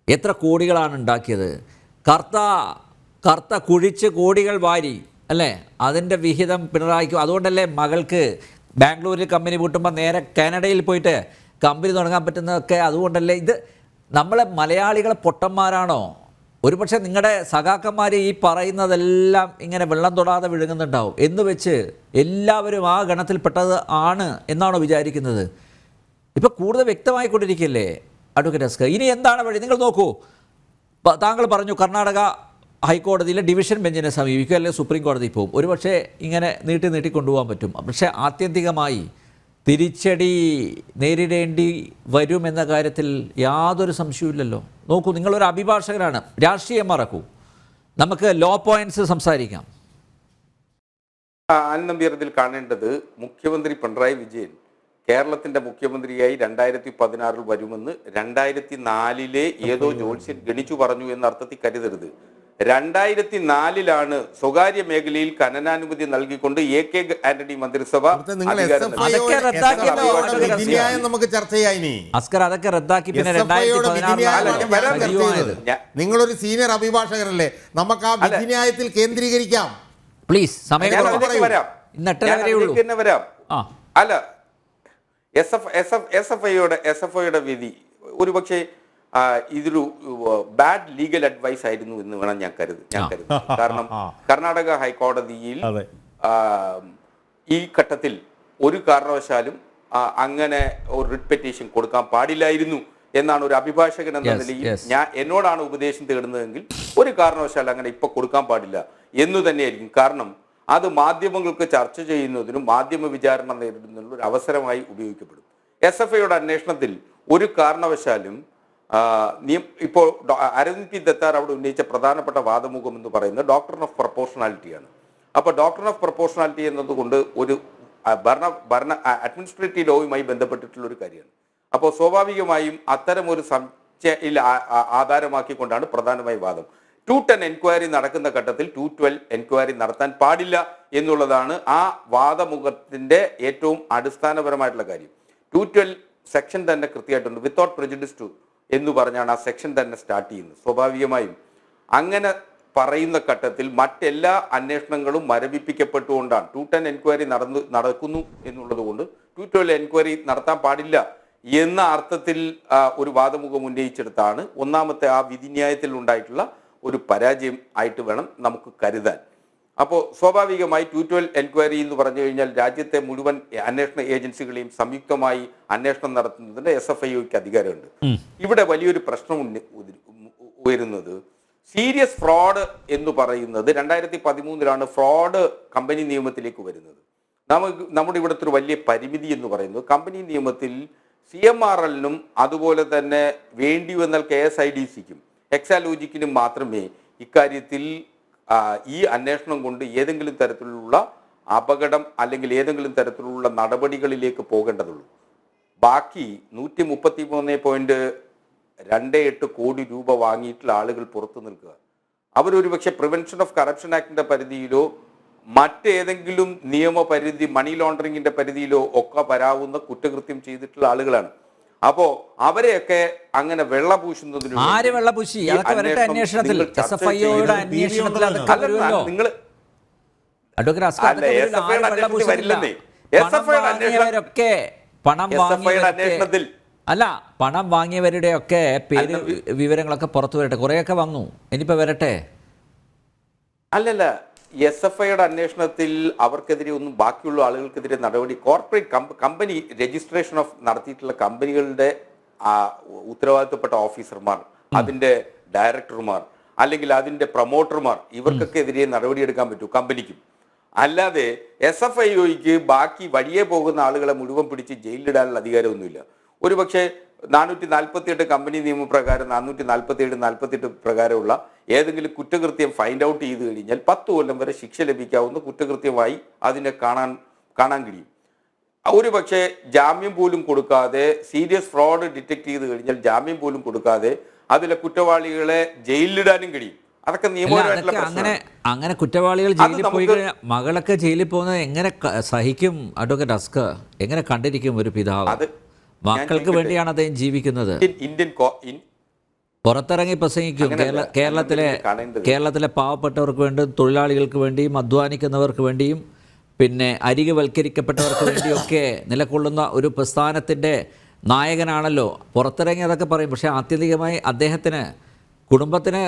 എത്ര കോടികളാണ് ഉണ്ടാക്കിയത്? കർത്ത കുഴിച്ച് കോടികൾ വാരി അല്ലേ, അതിൻ്റെ വിഹിതം പിണറായിക്കും. അതുകൊണ്ടല്ലേ മകൾക്ക് ബാംഗ്ലൂരിൽ കമ്പനി പൂട്ടുമ്പോൾ നേരെ കാനഡയിൽ പോയിട്ട് കമ്പനി തുടങ്ങാൻ പറ്റുന്നതൊക്കെ അതുകൊണ്ടല്ലേ. ഇത് നമ്മളെ മലയാളികളെ പൊട്ടന്മാരാണോ? ഒരുപക്ഷെ നിങ്ങളുടെ സഖാക്കന്മാർ ഈ പറയുന്നതെല്ലാം ഇങ്ങനെ വെള്ളം തൊടാതെ വിഴുങ്ങുന്നുണ്ടാവും എന്ന് വെച്ച് എല്ലാവരും ആ ഗണത്തിൽപ്പെട്ടത് ആണ് എന്നാണോ വിചാരിക്കുന്നത്? ഇപ്പം കൂടുതൽ വ്യക്തമായിക്കൊണ്ടിരിക്കുകയല്ലേ അഡ്വക്കേറ്റ് അസ്കർ. ഇനി എന്താണ് വഴി? നിങ്ങൾ നോക്കൂ, താങ്കൾ പറഞ്ഞു കർണാടക ഹൈക്കോടതിയിലെ ഡിവിഷൻ ബെഞ്ചിനെ സമീപിക്കും, അല്ലെങ്കിൽ സുപ്രീം കോടതിയിൽ പോകും. ഒരുപക്ഷെ ഇങ്ങനെ നീട്ടി കൊണ്ടുപോകാൻ പറ്റും. പക്ഷേ ആത്യന്തികമായി തിരിച്ചടി നേരിടേണ്ടി വരുമെന്ന കാര്യത്തിൽ യാതൊരു സംശയവുമില്ലല്ലോ. നോക്കൂ, നിങ്ങളൊരു അഭിഭാഷകനാണ്, രാഷ്ട്രീയം മറക്കൂ, നമുക്ക് ലോ പോയിന്റ്സ് സംസാരിക്കാം. ആനന്ദംബീറത്തിൽ കാണേണ്ടത് മുഖ്യമന്ത്രി പിണറായി വിജയൻ കേരളത്തിന്റെ മുഖ്യമന്ത്രിയായി 2016 വരുമെന്ന് 2004 ഏതോ ജോത്സ്യൻ ഗണിച്ചു പറഞ്ഞു എന്ന അർത്ഥത്തിൽ കരുതരുത്. 2004 സ്വകാര്യ മേഖലയിൽ ഖനനാനുമതി നൽകിക്കൊണ്ട് AK ആന്റണി മന്ത്രിസഭ നമുക്ക് ചർച്ച ചെയ്യാം. അസ്കർ അതൊക്കെ റദ്ദാക്കി. പിന്നെ നിങ്ങളൊരു സീനിയർ അഭിഭാഷകരല്ലേ, നമുക്ക് ആ വിധിന്യായത്തിൽ കേന്ദ്രീകരിക്കാം പ്ലീസ്. സമയം വരാം. അല്ല, SFIയുടെ വിധി ഒരുപക്ഷെ ഇതൊരു ബാഡ് ലീഗൽ അഡ്വൈസ് ആയിരുന്നു എന്ന് വേണം ഞാൻ കരുതുന്നു. കാരണം കർണാടക ഹൈക്കോടതിയിൽ ഈ ഘട്ടത്തിൽ ഒരു കാരണവശാലും അങ്ങനെ ഒരു റിട്ട് പെറ്റീഷൻ കൊടുക്കാൻ പാടില്ലായിരുന്നു എന്നാണ് ഒരു അഭിഭാഷകൻ എന്ന നിലയിൽ എന്നോടാണ് ഉപദേശം തേടുന്നതെങ്കിൽ ഒരു കാരണവശാലും അങ്ങനെ ഇപ്പൊ കൊടുക്കാൻ പാടില്ല എന്ന് തന്നെയായിരിക്കും. കാരണം അത് മാധ്യമങ്ങൾക്ക് ചർച്ച ചെയ്യുന്നതിനും മാധ്യമ വിചാരണ നേരിടുന്നതിനുള്ള ഒരു അവസരമായി ഉപയോഗിക്കപ്പെടും. SFIയുടെ അന്വേഷണത്തിൽ ഒരു കാരണവശാലും ഇപ്പോൾ അരവിന്ദ് പി ദത്താർ അവിടെ ഉന്നയിച്ച പ്രധാനപ്പെട്ട വാദമുഖം എന്ന് പറയുന്നത് ഡോക്ടർ ഓഫ് പ്രൊപ്പോർഷണാലിറ്റിയാണ്. അപ്പോൾ ഡോക്ടർ ഓഫ് പ്രൊപ്പോർഷണാലിറ്റി എന്നതുകൊണ്ട് ഒരു അഡ്മിനിസ്ട്രേറ്റീവ് ലോയുമായി ബന്ധപ്പെട്ടിട്ടുള്ള ഒരു കാര്യമാണ്. അപ്പോൾ സ്വാഭാവികമായും അത്തരം ഒരു സംശയത്തിൽ ആധാരമാക്കിക്കൊണ്ടാണ് പ്രധാനമായി വാദം. 210 എൻക്വയറി നടക്കുന്ന ഘട്ടത്തിൽ 212 എൻക്വയറി നടത്താൻ പാടില്ല എന്നുള്ളതാണ് ആ വാദമുഖത്തിന്റെ ഏറ്റവും അടിസ്ഥാനപരമായിട്ടുള്ള കാര്യം. 212 സെക്ഷൻ തന്നെ കൃത്യമായിട്ടുണ്ട്. വിത്തൗട്ട് പ്രെജുഡിസ് ടു എന്ന് പറഞ്ഞാണ് ആ സെക്ഷൻ തന്നെ സ്റ്റാർട്ട് ചെയ്യുന്നത്. സ്വാഭാവികമായും അങ്ങനെ പറയുന്ന ഘട്ടത്തിൽ മറ്റെല്ലാ അന്വേഷണങ്ങളും മരവിപ്പിക്കപ്പെട്ടുകൊണ്ടാണ് 210 എൻക്വയറി നടക്കുന്നു എന്നുള്ളത് കൊണ്ട് 212 എൻക്വയറി നടത്താൻ പാടില്ല എന്ന അർത്ഥത്തിൽ ഒരു വാദമുഖം ഉന്നയിച്ചെടുത്താണ് ഒന്നാമത്തെ ആ വിധിന്യായത്തിൽ ഉണ്ടായിട്ടുള്ള ഒരു പരാജയം ആയിട്ട് വേണം നമുക്ക് കരുതാൻ. അപ്പോൾ സ്വാഭാവികമായി 212 എൻക്വയറി എന്ന് പറഞ്ഞു കഴിഞ്ഞാൽ രാജ്യത്തെ മുഴുവൻ അന്വേഷണ ഏജൻസികളെയും സംയുക്തമായി അന്വേഷണം നടത്തുന്നതിന് SFIക്ക് അധികാരമുണ്ട്. ഇവിടെ വലിയൊരു പ്രശ്നം ഉയരുന്നത് സീരിയസ് ഫ്രോഡ് എന്ന് പറയുന്നത് 2013 ഫ്രോഡ് കമ്പനി നിയമത്തിലേക്ക് വരുന്നത്. നമ്മുടെ ഇവിടുത്തെ ഒരു വലിയ പരിമിതി എന്ന് പറയുന്നത് കമ്പനി നിയമത്തിൽ CMRLനും അതുപോലെ തന്നെ വേണ്ടി വന്നാൽ KSIDCക്കും എക്സാലോജിക്കിനും മാത്രമേ ഇക്കാര്യത്തിൽ ഈ അന്വേഷണം കൊണ്ട് ഏതെങ്കിലും തരത്തിലുള്ള അപകടം അല്ലെങ്കിൽ ഏതെങ്കിലും തരത്തിലുള്ള നടപടികളിലേക്ക് പോകേണ്ടതുള്ളൂ. ബാക്കി 133.28 കോടി രൂപ വാങ്ങിയിട്ടുള്ള ആളുകൾ പുറത്തു നിൽക്കുക. അവരൊരു പക്ഷെ പ്രിവെൻഷൻ ഓഫ് കറപ്ഷൻ ആക്ടിന്റെ പരിധിയിലോ മറ്റേതെങ്കിലും നിയമപരിധി മണി ലോണ്ടറിങ്ങിന്റെ പരിധിയിലോ ഒക്കെ വരാവുന്ന കുറ്റകൃത്യം ചെയ്തിട്ടുള്ള ആളുകളാണ്. അപ്പോ അവരെയൊക്കെ അങ്ങനെ വെള്ളപൂശുന്നതിന് പണം വാങ്ങിയവരുടെ ഒക്കെ പേര് വിവരങ്ങളൊക്കെ പുറത്തു വരട്ടെ. കുറെയൊക്കെ വന്നു, ഇനിയിപ്പോ വരട്ടെ. അല്ലല്ല, SFIയുടെ അന്വേഷണത്തിൽ അവർക്കെതിരെ ഒന്നും ബാക്കിയുള്ള ആളുകൾക്കെതിരെ നടപടി കോർപ്പറേറ്റ് കമ്പനി രജിസ്ട്രേഷൻ ഓഫ് നടത്തിയിട്ടുള്ള കമ്പനികളുടെ ഉത്തരവാദിത്തപ്പെട്ട ഓഫീസർമാർ, അതിന്റെ ഡയറക്ടർമാർ, അല്ലെങ്കിൽ അതിന്റെ പ്രൊമോട്ടർമാർ, ഇവർക്കൊക്കെ എതിരെ നടപടിയെടുക്കാൻ പറ്റൂ കമ്പനിക്കും. അല്ലാതെ SFIOയ്ക്ക് ബാക്കി വഴിയെ പോകുന്ന ആളുകളെ മുഴുവൻ പിടിച്ച് ജയിലിലിടാനുള്ള അധികാരമൊന്നുമില്ല. ഒരുപക്ഷെ 448 കമ്പനി നിയമപ്രകാരം 447-48 പ്രകാരമുള്ള ഏതെങ്കിലും കുറ്റകൃത്യം ഫൈൻഡ് ഔട്ട് ചെയ്ത് കഴിഞ്ഞാൽ 10 കൊല്ലം വരെ ശിക്ഷ ലഭിക്കാവുന്ന കുറ്റകൃത്യമായി അതിനെ കാണാൻ കഴിയും. ഒരുപക്ഷെ ജാമ്യം പോലും കൊടുക്കാതെ, സീരിയസ് ഫ്രോഡ് ഡിറ്റക്ട് ചെയ്ത് കഴിഞ്ഞാൽ ജാമ്യം പോലും കൊടുക്കാതെ അതിലെ കുറ്റവാളികളെ ജയിലിലിടാനും കഴിയും. അതൊക്കെ നിയമപരമായിട്ടുള്ള അങ്ങനെ കുറ്റവാളികൾ ജയിലിൽ പോയി കഴിഞ്ഞാൽ മകളൊക്കെ ജയിലിൽ പോകുന്നത് എങ്ങനെ സഹിക്കും അഡ്വക്കേറ്റ് അസ്കർ? എങ്ങനെ കണ്ടിരിക്കും ഒരു പിതാവ്? മക്കൾക്ക് വേണ്ടിയാണ് അദ്ദേഹം ജീവിക്കുന്നത്. പുറത്തിറങ്ങി പ്രസംഗിക്കും. കേരളത്തിലെ പാവപ്പെട്ടവർക്ക് വേണ്ടിയും തൊഴിലാളികൾക്ക് വേണ്ടിയും അധ്വാനിക്കുന്നവർക്ക് വേണ്ടിയും പിന്നെ അരികുവൽക്കരിക്കപ്പെട്ടവർക്ക് വേണ്ടിയൊക്കെ നിലകൊള്ളുന്ന ഒരു പ്രസ്ഥാനത്തിൻ്റെ നായകനാണല്ലോ. പുറത്തിറങ്ങി അതൊക്കെ പറയും. പക്ഷേ ആത്യന്തികമായി അദ്ദേഹത്തിന് കുടുംബത്തിന്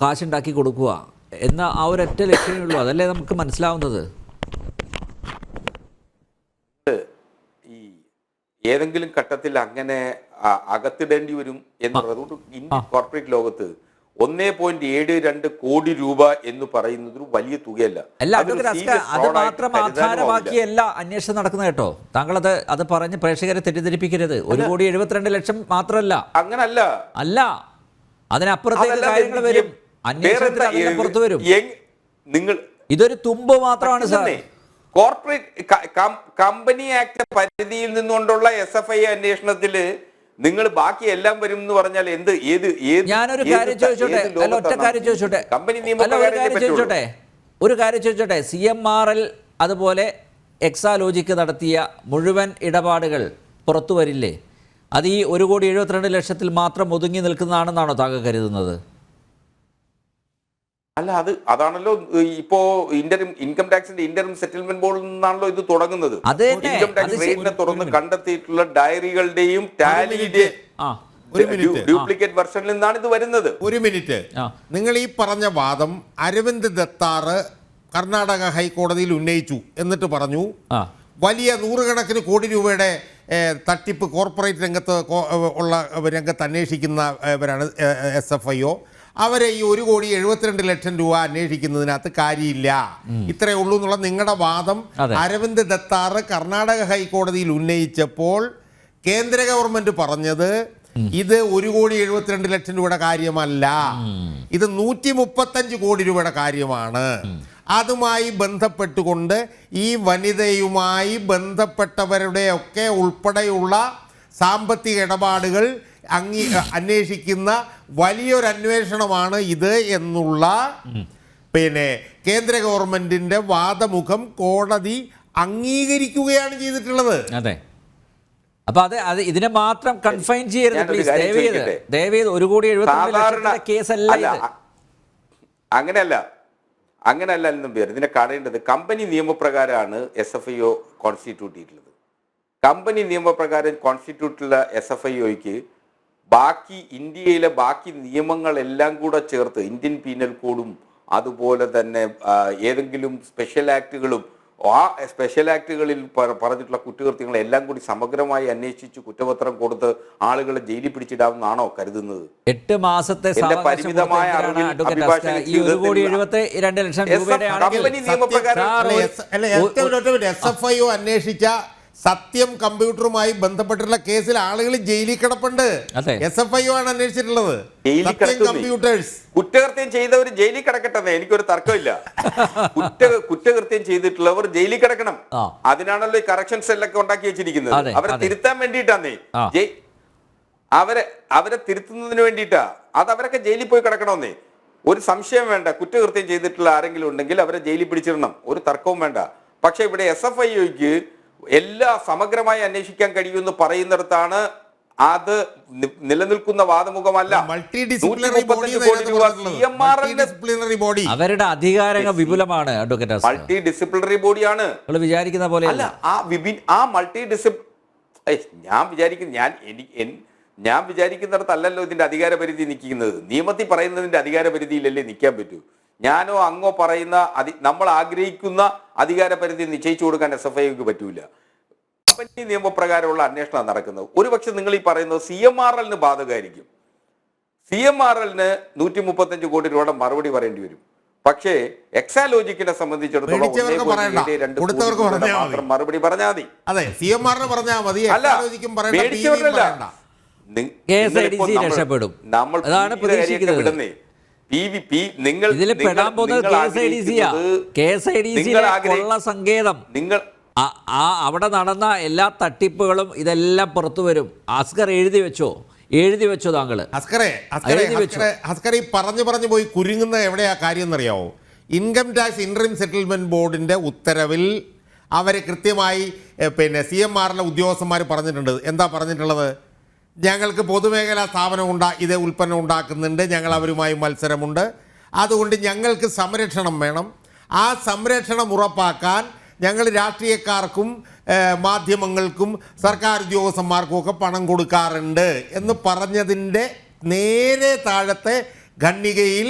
കാശുണ്ടാക്കി കൊടുക്കുക എന്ന ആ ഒരൊറ്റ ലക്ഷ്യമേ ഉള്ളൂ. അതല്ലേ നമുക്ക് മനസ്സിലാവുന്നത്. ഏതെങ്കിലും ഘട്ടത്തിൽ അങ്ങനെ അകത്തിടേണ്ടി വരും എന്നുള്ളത്. അതുകൊണ്ട് ഇന്ത്യൻ കോർപ്പറേറ്റ് ലോകത്ത് 1.72 കോടി രൂപ എന്ന് പറയുന്നത് ഒരു വലിയ തുകയല്ല. അത് മാത്രം ആധാരമാക്കിയല്ല അന്വേഷണം നടക്കുന്നത് കേട്ടോ. താങ്കൾ അത് പറഞ്ഞ് പ്രേക്ഷകരെ തെറ്റിദ്ധരിപ്പിക്കരുത്. 1,72,00,000 മാത്രമല്ല. അങ്ങനല്ല. അല്ല, അതിനപ്പുറത്തേക്ക് കാര്യങ്ങൾ വരും. അന്വേഷണത്തിൽ പുറത്തു വരും. നിങ്ങൾ ഇതൊരു തുമ്പ് മാത്രമാണ് സാർ. കോർപ്പറേറ്റ് കമ്പനി ആക്ട് പരിധിയിൽ നിന്നുകൊണ്ടുള്ള SFI അന്വേഷണത്തില് നിങ്ങൾ ബാക്കി എല്ലാം വരും എന്ന് പറഞ്ഞാൽ ഞാനൊരു കാര്യം ചോദിച്ചോട്ടെ, കമ്പനി ഒരു കാര്യം ചോദിച്ചോട്ടെ. CMRL അതുപോലെ എക്സാലോജിക്ക് നടത്തിയ മുഴുവൻ ഇടപാടുകൾ പുറത്തു വരില്ലേ? അത് ഈ 1,72,00,000 മാത്രം ഒതുങ്ങി നിൽക്കുന്നതാണെന്നാണോ താങ്കൾ കരുതുന്നത്? അല്ല, അതാണല്ലോ ഇപ്പോ ഇൻകം ടാക്സിന്റെ ഇന്റർം സെറ്റിൽമെന്റ് ബോർഡിൽ നിന്നാണല്ലോ ഇത് തുടങ്ങുന്നത്. ഇൻകം ടാക്സ് റേറ്റിനെ തുറന്ന് കണ്ടെത്തിയിട്ടുള്ള ഡയറികളുടെയും ടാലിയുടെയും ഡ്യൂപ്ലിക്കേറ്റ് വെർഷനിൽ നിന്നാണ് ഇത് വരുന്നത്. ഒരു മിനിറ്റ്, നിങ്ങൾ ഈ പറഞ്ഞ വാദം അരവിന്ദ് ദത്താറ് കർണാടക ഹൈക്കോടതിയിൽ ഉന്നയിച്ചു. എന്നിട്ട് പറഞ്ഞു വലിയ 100 കണക്കിന് കോടി രൂപയുടെ തട്ടിപ്പ് കോർപ്പറേറ്റ് രംഗത്ത് അന്വേഷിക്കുന്നവരാണ് SFIO. അവരെ ഈ 1,72,00,000 രൂപ അന്വേഷിക്കുന്നതിനകത്ത് കാര്യമില്ല, ഇത്രയേ ഉള്ളൂ എന്നുള്ള നിങ്ങളുടെ വാദം അരവിന്ദ് ദത്താറ് കർണാടക ഹൈക്കോടതിയിൽ ഉന്നയിച്ചപ്പോൾ കേന്ദ്ര ഗവൺമെന്റ് പറഞ്ഞത് ഇത് 1,72,00,000 രൂപയുടെ കാര്യമല്ല, ഇത് 135 കോടി രൂപയുടെ കാര്യമാണ്. അതുമായി ബന്ധപ്പെട്ടുകൊണ്ട് ഈ വനിതയുമായി ബന്ധപ്പെട്ടവരുടെയൊക്കെ ഉൾപ്പെടെയുള്ള സാമ്പത്തിക ഇടപാടുകൾ അന്വേഷിക്കുന്ന വലിയൊരു അന്വേഷണമാണ് ഇത് എന്നുള്ള കേന്ദ്ര ഗവൺമെന്റിന്റെ വാദമുഖം കോടതി അംഗീകരിക്കുകയാണ് ചെയ്തിട്ടുള്ളത്. അതെ. അപ്പൊ അത് ഇതിനെ മാത്രം കൺഫൈൻ ചെയ്യരുത് പ്ലീസ്. ദയവേത് 1,72,00,000 കേസല്ല. അങ്ങനെയല്ല എന്നും പേര് ഇതിനെ കാണേണ്ടത്. കമ്പനി നിയമപ്രകാരമാണ് SFIO കോൺസ്റ്റിറ്റ്യൂട്ട് ചെയ്തിട്ടുള്ളത്. കമ്പനി നിയമപ്രകാരം കോൺസ്റ്റിറ്റ്യൂട്ടുള്ള SFIOയ്ക്ക് ഇന്ത്യയിലെ ബാക്കി നിയമങ്ങളെല്ലാം കൂടെ ചേർത്ത് ഇന്ത്യൻ പീനൽ കോഡും അതുപോലെ തന്നെ ഏതെങ്കിലും സ്പെഷ്യൽ ആക്ടുകളും ആ സ്പെഷ്യൽ ആക്ടുകളിൽ പറഞ്ഞിട്ടുള്ള കുറ്റകൃത്യങ്ങളെല്ലാം കൂടി സമഗ്രമായി അന്വേഷിച്ച് കുറ്റപത്രം കൊടുത്ത് ആളുകളെ ജയിലിൽ പിടിച്ചിടാമെന്നാണോ കരുതുന്നത്? 8 മാസത്തെ പരിമിതമായ SFIO അന്വേഷിച്ച സത്യം കമ്പ്യൂട്ടറുമായി ബന്ധപ്പെട്ടുള്ള കേസിൽ ആളുകൾ ജയിലിൽ കിടപ്പുണ്ട്. SFIO ആണ് അന്വേഷിച്ചിട്ടുള്ളത്. കമ്പ്യൂട്ടേഴ്സ് കുറ്റകൃത്യം ചെയ്തവർ ജയിലിൽ കിടക്കട്ടെ, എനിക്കൊരു തർക്കമില്ല. കുറ്റകൃത്യം ചെയ്തിട്ടുള്ളവർ ജയിലിൽ കിടക്കണം. അതിനാണല്ലോ ഈ കറക്ഷൻ സെല്ലൊക്കെ ഉണ്ടാക്കി വെച്ചിരിക്കുന്നത്. അവരെ തിരുത്താൻ വേണ്ടിയിട്ടാന്നേ. അവരെ തിരുത്തുന്നതിന് വേണ്ടിയിട്ടാ. അത് അവരൊക്കെ ജയിലിൽ പോയി കിടക്കണമെന്നേ, ഒരു സംശയം വേണ്ട. കുറ്റകൃത്യം ചെയ്തിട്ടുള്ള ആരെങ്കിലും ഉണ്ടെങ്കിൽ അവരെ ജയിലിൽ പിടിച്ചിടണം, ഒരു തർക്കവും വേണ്ട. പക്ഷെ ഇവിടെ SFIOയ്ക്ക് എല്ലാം സമഗ്രമായി അന്വേഷിക്കാൻ കഴിയുമെന്ന് പറയുന്നിടത്താണ് അത് നിലനിൽക്കുന്ന വാദമുഖമല്ല. അവരുടെ അധികാരങ്ങൾ വിപുലമാണ്. മൾട്ടി ഡിസിപ്ലിനറി ബോഡിയാണ് വിചാരിക്കുന്ന പോലെ അല്ല. ആ മൾട്ടി ഞാൻ വിചാരിക്കുന്നിടത്തല്ലല്ലോ ഇതിന്റെ അധികാര പരിധി നിൽക്കുന്നത്. നിയമത്തിൽ പറയുന്നതിന്റെ അധികാര പരിധിയിലല്ലേ നിൽക്കാൻ പറ്റൂ. ഞാനോ അങ്ങോ പറയുന്ന നമ്മൾ ആഗ്രഹിക്കുന്ന അധികാര പരിധി നിശ്ചയിച്ചു കൊടുക്കാൻ SFIക്ക് പറ്റൂല. കമ്പനി നിയമപ്രകാരമുള്ള അന്വേഷണം നടക്കുന്നത്. ഒരുപക്ഷെ നിങ്ങൾ ഈ പറയുന്നത് CMRL ബാധകമായിരിക്കും. CMRL 135 കോടി രൂപയുടെ മറുപടി പറയേണ്ടി വരും. പക്ഷേ എക്സാലോജിക്കിനെ സംബന്ധിച്ചിടത്തോളം മാത്രം മറുപടി പറഞ്ഞാൽ മതി. അതെ, CMRL പറഞ്ഞാൽ മതി. അല്ല, മേടിച്ചവരല്ല, രക്ഷപ്പെടും. നമ്മൾ വിടുന്നേ. സങ്കേതം നിങ്ങൾ അവിടെ നടന്ന എല്ലാ തട്ടിപ്പുകളും ഇതെല്ലാം പുറത്തു വരും. അസ്കർ എഴുതി വെച്ചോ താങ്കൾ? അസ്കർ ഈ പറഞ്ഞു പോയി കുരുങ്ങുന്ന എവിടെയാ കാര്യം എന്നറിയാവോ? ഇൻകം ടാക്സ് ഇൻട്രീം സെറ്റിൽമെന്റ് ബോർഡിന്റെ ഉത്തരവിൽ അവർ കൃത്യമായി CMRL ഉദ്യോഗസ്ഥന്മാർ പറഞ്ഞിട്ടുണ്ട്. എന്താ പറഞ്ഞിട്ടുള്ളത്? ഞങ്ങൾക്ക് പൊതുമേഖലാ സ്ഥാപനം ഇതേ ഉൽപ്പന്നം ഉണ്ടാക്കുന്നുണ്ട്, ഞങ്ങൾ അവരുമായി മത്സരമുണ്ട്, അതുകൊണ്ട് ഞങ്ങൾക്ക് സംരക്ഷണം വേണം. ആ സംരക്ഷണം ഉറപ്പാക്കാൻ ഞങ്ങൾ രാഷ്ട്രീയക്കാർക്കും മാധ്യമങ്ങൾക്കും സർക്കാർ ഉദ്യോഗസ്ഥന്മാർക്കും ഒക്കെ പണം കൊടുക്കാറുണ്ട് എന്ന് പറഞ്ഞതിൻ്റെ നേരെ താഴത്തെ ഖണ്ഡികയിൽ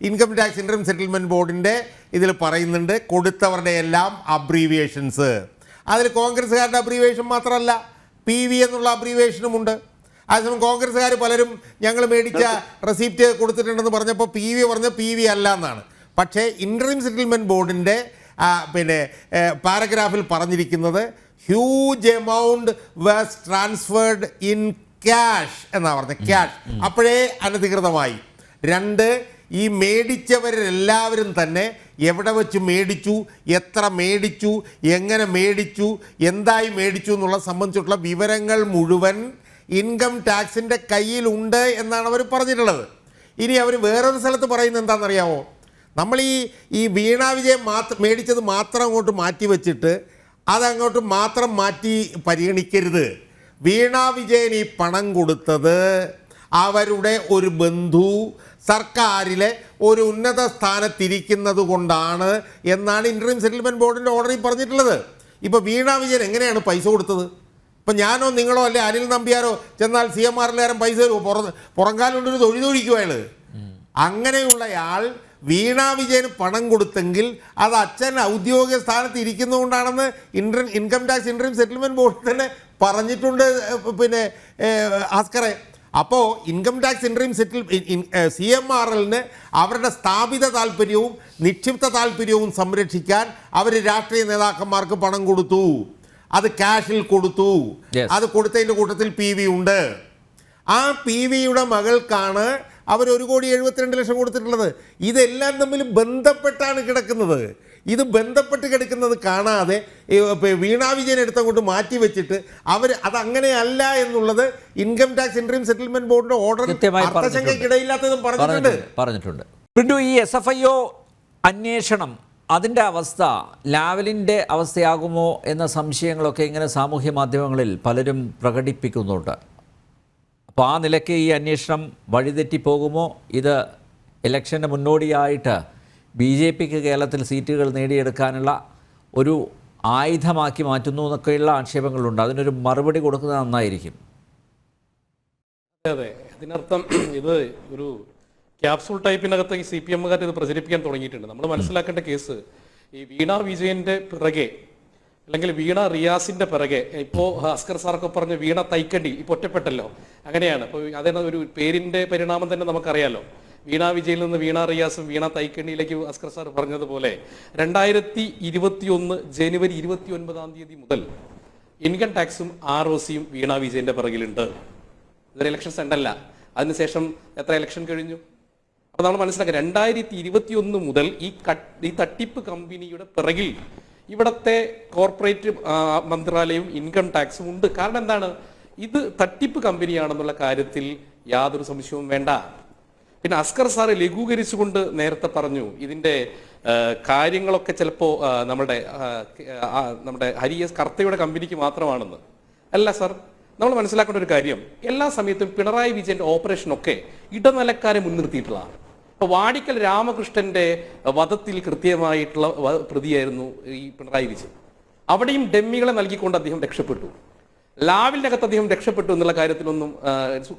ഇൻകം ടാക്സ് ഇൻട്രീം സെറ്റിൽമെൻറ്റ് ബോർഡിൻ്റെ ഇതിൽ പറയുന്നുണ്ട് കൊടുത്തവരുടെ എല്ലാം അബ്രീവിയേഷൻസ്. അതിൽ കോൺഗ്രസ്സുകാരുടെ അബ്രീവിയേഷൻ മാത്രമല്ല, PV എന്നുള്ള അബ്രീവിയേഷനുമുണ്ട്. അതേസമയം കോൺഗ്രസ്സുകാർ പലരും ഞങ്ങൾ മേടിച്ച റെസിപ്റ്റ് കൊടുത്തിട്ടുണ്ടെന്ന് പറഞ്ഞപ്പോൾ PV പറഞ്ഞ PV അല്ല എന്നാണ്. പക്ഷേ ഇൻട്രീം സെറ്റിൽമെൻറ്റ് ബോർഡിൻ്റെ പാരഗ്രാഫിൽ പറഞ്ഞിരിക്കുന്നത് huge amount was transferred in cash എന്നാണ് പറഞ്ഞത്. ക്യാഷ് അപ്പോഴേ അനധികൃതമായി. 2, ഈ മേടിച്ചവരെല്ലാവരും തന്നെ എവിടെ വെച്ച് മേടിച്ചു, എത്ര മേടിച്ചു, എങ്ങനെ മേടിച്ചു, എന്തായി മേടിച്ചു എന്നുള്ള സംബന്ധിച്ചിട്ടുള്ള വിവരങ്ങൾ മുഴുവൻ ഇൻകം ടാക്സിൻ്റെ കയ്യിലുണ്ട് എന്നാണ് അവർ പറഞ്ഞിട്ടുള്ളത്. ഇനി അവർ വേറൊരു സ്ഥലത്ത് പറയുന്നത് എന്താണെന്നറിയാമോ? നമ്മൾ ഈ വീണ വിജയൻ മേടിച്ചത് മാത്രം അങ്ങോട്ട് മാറ്റി വെച്ചിട്ട് അതങ്ങോട്ട് മാത്രം മാറ്റി പരിഗണിക്കരുത്. വീണ വിജയൻ ഈ പണം കൊടുത്തത് അവരുടെ ഒരു ബന്ധു സർക്കാരിലെ ഒരു ഉന്നത സ്ഥാനത്തിരിക്കുന്നത് കൊണ്ടാണ് എന്നാണ് ഇൻട്രീം സെറ്റിൽമെൻറ്റ് ബോർഡിൻ്റെ ഓർഡറിൽ പറഞ്ഞിട്ടുള്ളത്. ഇപ്പോൾ വീണ വിജയൻ എങ്ങനെയാണ് പൈസ കൊടുത്തത്? ഇപ്പം ഞാനോ നിങ്ങളോ അല്ലെ അനിൽ നമ്പ്യാരോ ചെന്നാൽ CMRLകാരൻ പൈസ തരുമോ? പുറങ്കാലുകൊണ്ടൊരു തൊഴിലൊഴിക്കുക അയാൾ. അങ്ങനെയുള്ളയാൾ വീണ വിജയന് പണം കൊടുത്തെങ്കിൽ അത് അച്ഛൻ ഔദ്യോഗിക സ്ഥാനത്ത് ഇരിക്കുന്നതുകൊണ്ടാണെന്ന് income tax interim settlement board തന്നെ പറഞ്ഞിട്ടുണ്ട് ആസ്കറെ. അപ്പോൾ ഇൻകം ടാക്സ് ഇൻട്രീം CMRLന് അവരുടെ സ്ഥാപിത താല്പര്യവും നിക്ഷിപ്ത താല്പര്യവും സംരക്ഷിക്കാൻ അവർ രാഷ്ട്രീയ നേതാക്കന്മാർക്ക് പണം കൊടുത്തു. അത് ക്യാഷിൽ കൊടുത്തു. അത് കൊടുത്തതിൻ്റെ കൂട്ടത്തിൽ PV ഉണ്ട്. ആ PVയുടെ മകൾക്കാണ് അവർ 1,72,00,000 കൊടുത്തിട്ടുള്ളത്. ഇതെല്ലാം തമ്മിൽ ബന്ധപ്പെട്ടാണ് കിടക്കുന്നത്. ഇത് ബന്ധപ്പെട്ട് കിടക്കുന്നത് കാണാതെ വീണ വിജയൻ എടുത്തങ്ങോട്ട് മാറ്റി വെച്ചിട്ട് അത് അങ്ങനെയല്ല എന്നുള്ളത് ഇൻകം ടാക്സ് ഇൻട്രീം സെറ്റിൽമെന്റ് ബോർഡിന്റെ ഓർഡർ അർത്ഥശങ്കയ്ക്കിടയില്ലാത്തതും പറഞ്ഞിട്ടുണ്ട്. ഈ SFIO അന്വേഷണം അതിൻ്റെ അവസ്ഥ ലാവലിൻ്റെ അവസ്ഥയാകുമോ എന്ന സംശയങ്ങളൊക്കെ ഇങ്ങനെ സാമൂഹ്യ മാധ്യമങ്ങളിൽ പലരും പ്രകടിപ്പിക്കുന്നുണ്ട്. അപ്പോൾ ആ നിലയ്ക്ക് ഈ അന്വേഷണം വഴിതെറ്റിപ്പോകുമോ? ഇത് ഇലക്ഷന് മുന്നോടിയായിട്ട് BJPക്ക് കേരളത്തിൽ സീറ്റുകൾ നേടിയെടുക്കാനുള്ള ഒരു ആയുധമാക്കി മാറ്റുന്നു എന്നൊക്കെയുള്ള ആക്ഷേപങ്ങളുണ്ട്. അതിനൊരു മറുപടി കൊടുക്കുന്നത് നന്നായിരിക്കും. അതെ, അതിനർത്ഥം ഇത് ഒരു ക്യാപ്സൂൾ ടൈപ്പിനകത്ത് ഈ CPM-കാർ ഇത് പ്രചരിപ്പിക്കാൻ തുടങ്ങിയിട്ടുണ്ട്. നമ്മൾ മനസ്സിലാക്കേണ്ട കേസ് ഈ വീണ വിജയന്റെ പിറകെ അല്ലെങ്കിൽ വീണ റിയാസിന്റെ പിറകെ ഇപ്പോൾ അസ്കർ സാറൊക്കെ പറഞ്ഞ വീണ തൈക്കണ്ടി ഇപ്പോൾ ഒറ്റപ്പെട്ടല്ലോ, അങ്ങനെയാണ്. അപ്പോൾ അതിന് ഒരു പേരിന്റെ പരിണാമം തന്നെ നമുക്കറിയാലോ. വീണ വിജയിൽ നിന്ന് വീണ റിയാസും വീണ തൈക്കണ്ടിയിലേക്ക് അസ്കർ സാർ പറഞ്ഞതുപോലെ 2021 ജനുവരി 29 മുതൽ ഇൻകം ടാക്സും ROCയും വീണ വിജയന്റെ പിറകിലുണ്ട്. ഇതൊരു ഇലക്ഷൻ സെൻ്റല്ല. അതിനുശേഷം എത്ര ഇലക്ഷൻ കഴിഞ്ഞു? അപ്പോൾ നമ്മൾ മനസ്സിലാക്കുക 2021 മുതൽ ഈ തട്ടിപ്പ് കമ്പനിയുടെ പിറകിൽ ഇവിടുത്തെ കോർപ്പറേറ്റ് മന്ത്രാലയവും ഇൻകം ടാക്സും ഉണ്ട്. കാരണം എന്താണ്? ഇത് തട്ടിപ്പ് കമ്പനിയാണെന്നുള്ള കാര്യത്തിൽ യാതൊരു സംശയവും വേണ്ട. പിന്നെ അസ്കർ സാറ് ലഘൂകരിച്ചുകൊണ്ട് നേരത്തെ പറഞ്ഞു ഇതിൻ്റെ കാര്യങ്ങളൊക്കെ ചിലപ്പോൾ നമ്മുടെ ഹരിയസ് കർത്തയുടെ കമ്പനിക്ക് മാത്രമാണെന്ന്. അല്ല സാർ, നമ്മൾ മനസ്സിലാക്കേണ്ട ഒരു കാര്യം, എല്ലാ സമയത്തും പിണറായി വിജയന്റെ ഓപ്പറേഷനൊക്കെ ഇടനിലക്കാരെ മുൻനിർത്തിയിട്ടുള്ളതാണ്. ഇപ്പോൾ വാടിക്കൽ രാമകൃഷ്ണന്റെ വധത്തിൽ കൃത്യമായിട്ടുള്ള പ്രതിയായിരുന്നു ഈ പിണറായി വിജയൻ. അവിടെയും ഡെമ്മികളെ നൽകിക്കൊണ്ട് അദ്ദേഹം രക്ഷപ്പെട്ടു. ലാവലിനകത്ത് അദ്ദേഹം രക്ഷപ്പെട്ടു എന്നുള്ള കാര്യത്തിലൊന്നും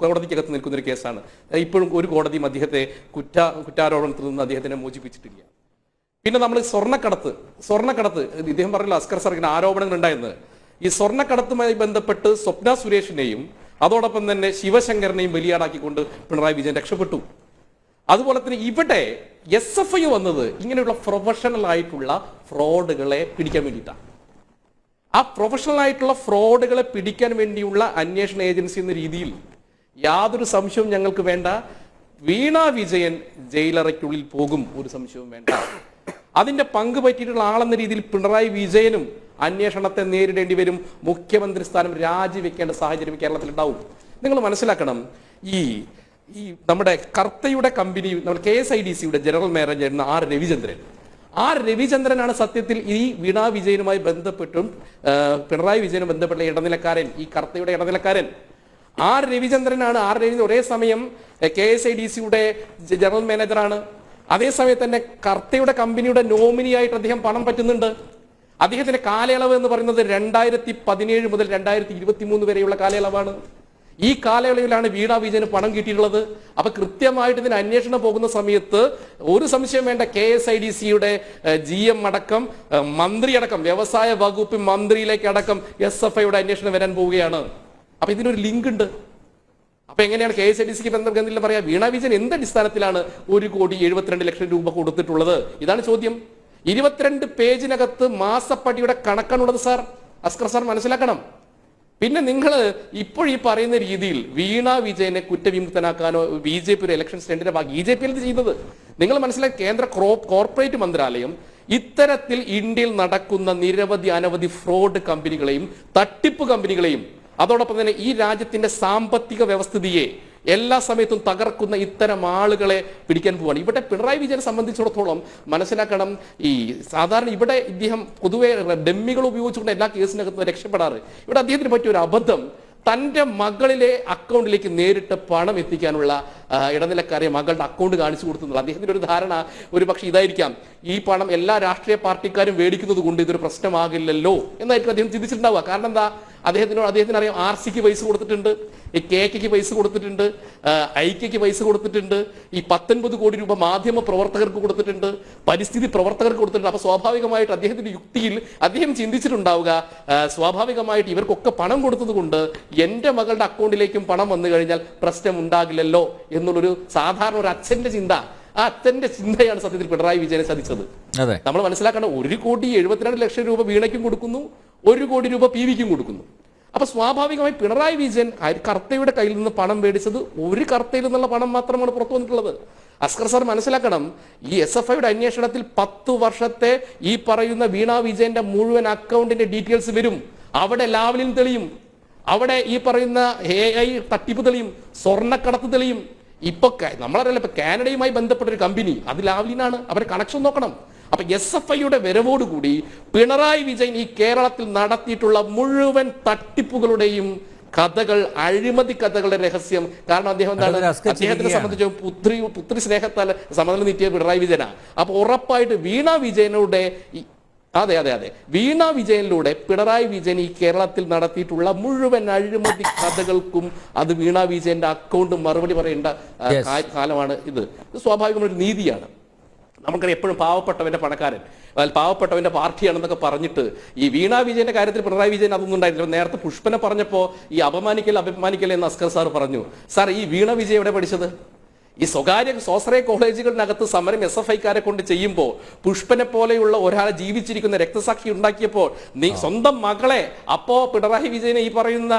കോടതിക്കകത്ത് നിൽക്കുന്നൊരു കേസാണ്. ഇപ്പോഴും ഒരു കോടതിയും അദ്ദേഹത്തെ കുറ്റാരോപണത്തിൽ നിന്ന് അദ്ദേഹത്തിനെ മോചിപ്പിച്ചിട്ടില്ല. പിന്നെ നമ്മൾ സ്വർണ്ണക്കടത്ത് ഇദ്ദേഹം പറഞ്ഞല്ലോ, അസ്കർ സാർ ഇങ്ങനെ ആരോപണങ്ങൾ ഉണ്ടായെന്ന്. ഈ സ്വർണ്ണക്കടത്തുമായി ബന്ധപ്പെട്ട് സ്വപ്ന സുരേഷിനെയും അതോടൊപ്പം തന്നെ ശിവശങ്കരനെയും ബലിയാടാക്കിക്കൊണ്ട് പിണറായി വിജയൻ രക്ഷപ്പെട്ടു. അതുപോലെ തന്നെ ഇവിടെ SFI വന്നത് ഇങ്ങനെയുള്ള പ്രൊഫഷണൽ ആയിട്ടുള്ള ഫ്രോഡുകളെ പിടിക്കാൻ വേണ്ടിയിട്ടാണ്. ആ പ്രൊഫഷണൽ ആയിട്ടുള്ള ഫ്രോഡുകളെ പിടിക്കാൻ വേണ്ടിയുള്ള അന്വേഷണ ഏജൻസി എന്ന രീതിയിൽ യാതൊരു സംശയവും ഞങ്ങൾക്ക് വേണ്ട. വീണ വിജയൻ ജയിലറയ്ക്കുള്ളിൽ പോകും, ഒരു സംശയവും വേണ്ട. അതിന്റെ പങ്ക് പറ്റിയിട്ടുള്ള ആളെന്ന രീതിയിൽ പിണറായി വിജയനും അന്വേഷണത്തെ നേരിടേണ്ടി വരും. മുഖ്യമന്ത്രി സ്ഥാനം രാജിവെക്കേണ്ട സാഹചര്യം കേരളത്തിൽ ഉണ്ടാവും. നിങ്ങൾ മനസ്സിലാക്കണം, ഈ നമ്മുടെ കർത്തയുടെ കമ്പനി, നമ്മൾ KSIDCയുടെ ജനറൽ മാനേജർ ആർ രവിചന്ദ്രനാണ് സത്യത്തിൽ ഈ വീണ വിജയനുമായി ബന്ധപ്പെട്ടും പിണറായി വിജയനും ബന്ധപ്പെട്ട ഇടനിലക്കാരൻ, ഈ കർത്തയുടെ ഇടനിലക്കാരൻ ആർ രവിചന്ദ്രനാണ്. ഒരേ സമയം KSIDCയുടെ ജനറൽ മാനേജറാണ്. അതേസമയത്ത് തന്നെ കർത്തയുടെ കമ്പനിയുടെ നോമിനിയായിട്ട് അദ്ദേഹം പണം പറ്റുന്നുണ്ട്. അദ്ദേഹത്തിന്റെ കാലയളവ് എന്ന് പറയുന്നത് 2017 മുതൽ 2023 വരെയുള്ള കാലയളവാണ്. ഈ കാലയളവിലാണ് വീണ വിജയന് പണം കിട്ടിയിട്ടുള്ളത്. അപ്പൊ കൃത്യമായിട്ട് ഇതിന് അന്വേഷണം പോകുന്ന സമയത്ത് ഒരു സംശയം വേണ്ട, KSIDCയുടെ GM അടക്കം മന്ത്രിയടക്കം വ്യവസായ വകുപ്പ് മന്ത്രിയിലേക്ക് അടക്കം SFIയുടെ അന്വേഷണം വരാൻ പോവുകയാണ്. അപ്പൊ ഇതിനൊരു ലിങ്ക് ഉണ്ട്. അപ്പൊ എങ്ങനെയാണ് KSIDCക്ക് ബന്ധം പറയാ? വീണ വിജയൻ എന്ത് അടിസ്ഥാനത്തിലാണ് 1,72,00,000 രൂപ കൊടുത്തിട്ടുള്ളത്? ഇതാണ് ചോദ്യം. 22 പേജിനകത്ത് മാസപ്പടിയുടെ കണക്കാണുള്ളത് സാർ. അസ്കർ സാർ മനസ്സിലാക്കണം. പിന്നെ നിങ്ങൾ ഇപ്പോൾ ഈ പറയുന്ന രീതിയിൽ വീണ വിജയനെ കുറ്റവിമുക്തനാക്കാനോ BJP ഒരു ഇലക്ഷൻ സ്റ്റണ്ടിന്റെ ഭാഗം BJP ചെയ്തത് നിങ്ങൾ മനസ്സിലാക്കി. കേന്ദ്ര കോർപ്പറേറ്റ് മന്ത്രാലയം ഇത്തരത്തിൽ ഇന്ത്യയിൽ നടക്കുന്ന നിരവധി അനവധി ഫ്രോഡ് കമ്പനികളെയും തട്ടിപ്പ് കമ്പനികളെയും അതോടൊപ്പം തന്നെ ഈ രാജ്യത്തിന്റെ സാമ്പത്തിക വ്യവസ്ഥിതിയെ എല്ലാ സമയത്തും തകർക്കുന്ന ഇത്തരം ആളുകളെ പിടിക്കാൻ പോവാണ്. ഇവിടെ പിണറായി വിജയനെ സംബന്ധിച്ചിടത്തോളം മനസ്സിലാക്കണം, ഈ സാധാരണ ഇവിടെ ഇദ്ദേഹം പൊതുവെ ഡെമ്മികൾ ഉപയോഗിച്ചുകൊണ്ട് എല്ലാ കേസിനകത്തും രക്ഷപ്പെടാറ്. ഇവിടെ അദ്ദേഹത്തിന് പറ്റിയ ഒരു അബദ്ധം, തൻ്റെ മകളിലെ അക്കൗണ്ടിലേക്ക് നേരിട്ട് പണം എത്തിക്കാനുള്ള ഇടനിലക്കാരെ മകളുടെ അക്കൗണ്ട് കാണിച്ചു കൊടുത്തുന്നുള്ള അദ്ദേഹത്തിന്റെ ഒരു ധാരണ ഒരു പക്ഷേ ഇതായിരിക്കാം, ഈ പണം എല്ലാ രാഷ്ട്രീയ പാർട്ടിക്കാരും മേടിക്കുന്നത് കൊണ്ട് ഇതൊരു പ്രശ്നമാകില്ലല്ലോ എന്നായിരിക്കും അദ്ദേഹം ചിന്തിച്ചിട്ടുണ്ടാവുക. കാരണം എന്താ, അദ്ദേഹത്തിന് അറിയാം RCക്ക് പൈസ കൊടുത്തിട്ടുണ്ട്, ഈ KKക്ക് പൈസ കൊടുത്തിട്ടുണ്ട്, ഐക്യക്ക് പൈസ കൊടുത്തിട്ടുണ്ട്, ഈ 19 കോടി രൂപ മാധ്യമ പ്രവർത്തകർക്ക് കൊടുത്തിട്ടുണ്ട്, പരിസ്ഥിതി പ്രവർത്തകർക്ക് കൊടുത്തിട്ടുണ്ട്. അപ്പൊ സ്വാഭാവികമായിട്ട് അദ്ദേഹത്തിന്റെ യുക്തിയിൽ അദ്ദേഹം ചിന്തിച്ചിട്ടുണ്ടാവുക, സ്വാഭാവികമായിട്ട് ഇവർക്കൊക്കെ പണം കൊടുത്തത് കൊണ്ട് എൻ്റെ മകളുടെ അക്കൗണ്ടിലേക്കും പണം വന്നു കഴിഞ്ഞാൽ പ്രശ്നം ഉണ്ടാകില്ലല്ലോ എന്നുള്ളൊരു സാധാരണ ഒരു അച്ഛന്റെ ചിന്ത. ആ അച്ഛന്റെ ചിന്തയാണ് സത്യത്തിൽ പിണറായി വിജയനെ ചതിച്ചത്. നമ്മൾ മനസ്സിലാക്കണം, 1,72,00,000 രൂപ വീണയ്ക്കും കൊടുക്കുന്നു, 1 കോടി രൂപ PVക്കും കൊടുക്കുന്നു. അപ്പൊ സ്വാഭാവികമായി പിണറായി വിജയൻ കർത്തയുടെ കയ്യിൽ നിന്ന് പണം മേടിച്ചത് ഒരു കർത്തയിൽ നിന്നുള്ള പണം മാത്രമാണ് പുറത്തു വന്നിട്ടുള്ളത്. അസ്കർ സാർ മനസ്സിലാക്കണം, ഈ SFIയുടെ അന്വേഷണത്തിൽ 10 വർഷത്തെ ഈ പറയുന്ന വീണ വിജയന്റെ മുഴുവൻ അക്കൗണ്ടിന്റെ ഡീറ്റെയിൽസ് വരും. അവിടെ ലാവലിൻ തെളിയും, അവിടെ ഈ പറയുന്ന AI തട്ടിപ്പ് തെളിയും, സ്വർണ്ണക്കടത്ത് തെളിയും. ഇപ്പൊ നമ്മളറിയില്ല, ഇപ്പൊ കാനഡയുമായി ബന്ധപ്പെട്ട ഒരു കമ്പനി അത് ലാവ്ലിനാണ്, അവരുടെ കണക്ഷൻ നോക്കണം. അപ്പൊ SFIയുടെ വരവോടുകൂടി പിണറായി വിജയൻ ഈ കേരളത്തിൽ നടത്തിയിട്ടുള്ള മുഴുവൻ തട്ടിപ്പുകളുടെയും കഥകൾ, അഴിമതി കഥകളുടെ രഹസ്യം, കാരണം അദ്ദേഹം എന്താണ്, അദ്ദേഹത്തിനെ സംബന്ധിച്ച് പുത്രി സ്നേഹത്താൽ സമനില നീട്ടിയ പിണറായി വിജയനാ. അപ്പൊ ഉറപ്പായിട്ട് വീണ വിജയനോടെ അതെ വീണ വിജയനിലൂടെ പിണറായി വിജയൻ ഈ കേരളത്തിൽ നടത്തിയിട്ടുള്ള മുഴുവൻ അഴിമതി കഥകൾക്കും അത് വീണ വിജയന്റെ അക്കൗണ്ട് മറുപടി പറയേണ്ട കാലമാണ് ഇത്. സ്വാഭാവികമായ ഒരു നീതിയാണ്. നമുക്കറിയാം എപ്പോഴും പാവപ്പെട്ടവന്റെ പണക്കാരൻ, പാവപ്പെട്ടവന്റെ പാർട്ടിയാണെന്നൊക്കെ പറഞ്ഞിട്ട് ഈ വീണ വിജയന്റെ കാര്യത്തിൽ പിണറായി വിജയൻ അതൊന്നും ഉണ്ടായിരുന്നില്ല. നേരത്തെ പുഷ്പനെ പറഞ്ഞപ്പോൾ ഈ അപമാനിക്കൽ എന്ന് അസ്കർ സാർ പറഞ്ഞു. സാർ, ഈ വീണ വിജയൻ എവിടെ പഠിച്ചത്? ഈ സ്വകാര്യ സ്വാശ്രയ കോളേജുകളിനകത്ത് സമരം SFIക്കാരെ കൊണ്ട് ചെയ്യുമ്പോൾ പുഷ്പനെ പോലെയുള്ള ഒരാളെ ജീവിച്ചിരിക്കുന്ന രക്തസാക്ഷി ഉണ്ടാക്കിയപ്പോൾ നീ സ്വന്തം മകളെ, അപ്പോ പിണറായി വിജയനെ ഈ പറയുന്ന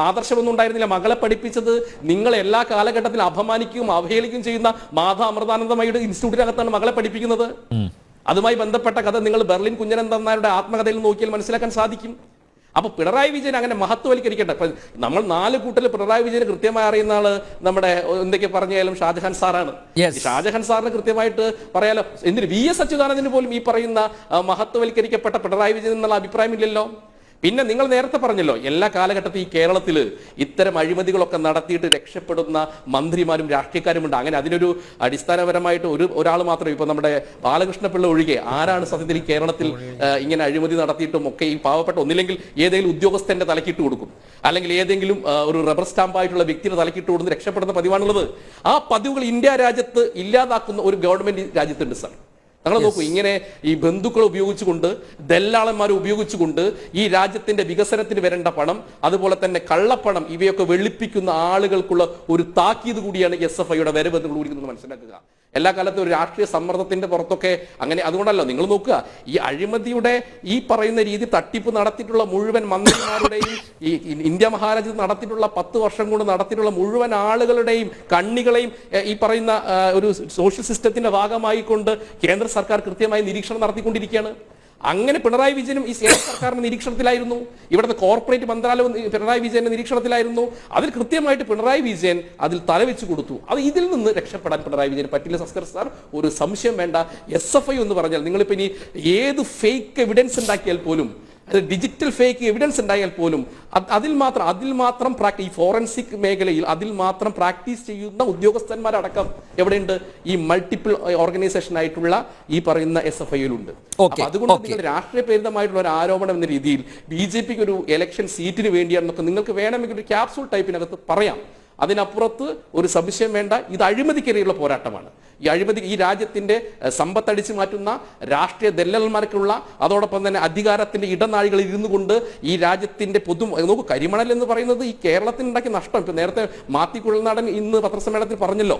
ആദർശമൊന്നും ഉണ്ടായിരുന്നില്ല, മകളെ പഠിപ്പിച്ചത് നിങ്ങൾ എല്ലാ കാലഘട്ടത്തിലും അപമാനിക്കുകയും അവഹേളിക്കുകയും ചെയ്യുന്ന മാതാ അമൃതാനന്ദമയുടെ ഇൻസ്റ്റിറ്റ്യൂട്ടിനകത്താണ് മകളെ പഠിപ്പിക്കുന്നത്. അതുമായി ബന്ധപ്പെട്ട കഥ നിങ്ങൾ ബെർലിൻ കുഞ്ഞനന്ദന്മാരുടെ ആത്മകഥയിൽ നോക്കിയാൽ മനസ്സിലാക്കാൻ സാധിക്കും. അപ്പൊ പിണറായി വിജയൻ അങ്ങനെ മഹത്വവൽക്കരിക്കേണ്ട. ഇപ്പൊ നമ്മൾ 4 കൂട്ടത്തിൽ പിണറായി വിജയന് കൃത്യമായി അറിയുന്ന ആള് നമ്മുടെ എന്തൊക്കെ പറഞ്ഞാലും ഷാജഹാൻ സാറാണ്. ഷാജഹാൻ സാറിന് കൃത്യമായിട്ട് പറയാലോ. എന്തിന് VS അച്യുതാനന്ദന് പോലും ഈ പറയുന്ന മഹത്വവൽക്കരിക്കപ്പെട്ട പിണറായി വിജയൻ എന്നുള്ള അഭിപ്രായമില്ലല്ലോ. പിന്നെ നിങ്ങൾ നേരത്തെ പറഞ്ഞല്ലോ എല്ലാ കാലഘട്ടത്തിൽ ഈ കേരളത്തിൽ ഇത്തരം അഴിമതികളൊക്കെ നടത്തിയിട്ട് രക്ഷപ്പെടുന്ന മന്ത്രിമാരും രാഷ്ട്രീയക്കാരുമുണ്ട്. അങ്ങനെ അതിനൊരു അടിസ്ഥാനപരമായിട്ട് ഒരാൾ മാത്രം, ഇപ്പൊ നമ്മുടെ ബാലകൃഷ്ണപിള്ള ഒഴികെ ആരാണ് സത്യത്തിൽ ഈ കേരളത്തിൽ ഇങ്ങനെ അഴിമതി നടത്തിയിട്ടും ഒക്കെ ഈ പാവപ്പെട്ട ഒന്നില്ലെങ്കിൽ ഏതെങ്കിലും ഉദ്യോഗസ്ഥന്റെ തലക്കിട്ട് കൊടുക്കും, അല്ലെങ്കിൽ ഏതെങ്കിലും ഒരു റബ്ബർ സ്റ്റാമ്പായിട്ടുള്ള വ്യക്തിയുടെ തലക്കിട്ട് കൊടുത്ത് രക്ഷപ്പെടുന്ന പതിവാണുള്ളത്. ആ പതിവുകൾ ഇന്ത്യ രാജ്യത്ത് ഇല്ലാതാക്കുന്ന ഒരു ഗവൺമെന്റ് രാജ്യത്തുണ്ട് സാർ. നിങ്ങൾ നോക്കൂ, ഇങ്ങനെ ഈ ബന്ധുക്കളെ ഉപയോഗിച്ചുകൊണ്ട്, ദല്ലാളന്മാരെ ഉപയോഗിച്ചുകൊണ്ട് ഈ രാജ്യത്തിന്റെ വികസനത്തിന് വരേണ്ട പണം, അതുപോലെ തന്നെ കള്ളപ്പണം, ഇവയൊക്കെ വെളുപ്പിക്കുന്ന ആളുകൾക്കുള്ള ഒരു താക്കീത് കൂടിയാണ് SFIയുടെ വരവ് എന്ന് കൂടി മനസ്സിലാക്കുക. എല്ലാ കാലത്തും ഒരു രാഷ്ട്രീയ സമ്മർദ്ദത്തിന്റെ പുറത്തൊക്കെ അങ്ങനെ. അതുകൊണ്ടല്ലോ നിങ്ങൾ നോക്കുക, ഈ അഴിമതിയുടെ ഈ പറയുന്ന രീതി തട്ടിപ്പ് നടത്തിയിട്ടുള്ള മുഴുവൻ മന്ത്രിമാരുടെയും ഈ ഇന്ത്യ മഹാരാജ്യത്ത് നടത്തിയിട്ടുള്ള 10 വർഷം കൊണ്ട് നടത്തിയിട്ടുള്ള മുഴുവൻ ആളുകളുടെയും കണ്ണികളെയും ഈ പറയുന്ന ഒരു സോഷ്യൽ സിസ്റ്റത്തിന്റെ ഭാഗമായി കൊണ്ട് കേന്ദ്ര സർക്കാർ കൃത്യമായി നിരീക്ഷണം നടത്തിക്കൊണ്ടിരിക്കുകയാണ്. അങ്ങനെ പിണറായി വിജയനും ഈ കേന്ദ്ര സർക്കാരിന്റെ നിരീക്ഷണത്തിലായിരുന്നു, ഇവിടുത്തെ കോർപ്പറേറ്റ് മന്ത്രാലയവും പിണറായി വിജയന്റെ നിരീക്ഷണത്തിലായിരുന്നു. അതിൽ കൃത്യമായിട്ട് പിണറായി വിജയൻ അതിൽ തലവെച്ച് കൊടുത്തു. അത് ഇതിൽ നിന്ന് രക്ഷപ്പെടാൻ പിണറായി വിജയൻ പറ്റില്ല. സസ്കർ സാർ, ഒരു സംശയം വേണ്ട. SFI എന്ന് പറഞ്ഞാൽ നിങ്ങളിപ്പോ ഇനി ഏത് ഫേക്ക് എവിഡൻസ് ഉണ്ടാക്കിയാൽ പോലും, ഡിജിറ്റൽ ഫേക്ക് എവിഡൻസ് ഉണ്ടായാൽ പോലും അതിൽ മാത്രം ഈ ഫോറൻസിക് മേഖലയിൽ അതിൽ മാത്രം പ്രാക്ടീസ് ചെയ്യുന്ന ഉദ്യോഗസ്ഥന്മാരടക്കം എവിടെയുണ്ട്? ഈ മൾട്ടിപ്പിൾ ഓർഗനൈസേഷൻ ആയിട്ടുള്ള ഈ പറയുന്ന SFIയിലുണ്ട്. അതുകൊണ്ട് നിങ്ങൾ രാഷ്ട്രീയ പ്രേരിതമായിട്ടുള്ള ഒരു ആരോപണം എന്ന രീതിയിൽ BJPക്ക് ഒരു ഇലക്ഷൻ സീറ്റിന് വേണ്ടിയാണെന്നൊക്കെ നിങ്ങൾക്ക് വേണമെങ്കിൽ ഒരു ക്യാപ്സൂൾ ടൈപ്പിനകത്ത് പറയാം. അതിനപ്പുറത്ത് ഒരു സംശയം വേണ്ട. ഇത് അഴിമതിക്കെതിരെയുള്ള പോരാട്ടമാണ്. ഈ അഴിമതി ഈ രാജ്യത്തിന്റെ സമ്പത്ത് അടിച്ചു മാറ്റുന്ന രാഷ്ട്രീയ ദല്ലന്മാർക്കുള്ള, അതോടൊപ്പം തന്നെ അധികാരത്തിന്റെ ഇടനാഴികളിൽ ഇരുന്നു കൊണ്ട് ഈ രാജ്യത്തിന്റെ നോക്കൂ, കരിമണൽ എന്ന് പറയുന്നത് ഈ കേരളത്തിന് ഉണ്ടാക്കിയ നഷ്ടം. ഇപ്പൊ നേരത്തെ മാത്യു കുഴൽനാടൻ ഇന്ന് പത്രസമ്മേളനത്തിൽ പറഞ്ഞല്ലോ.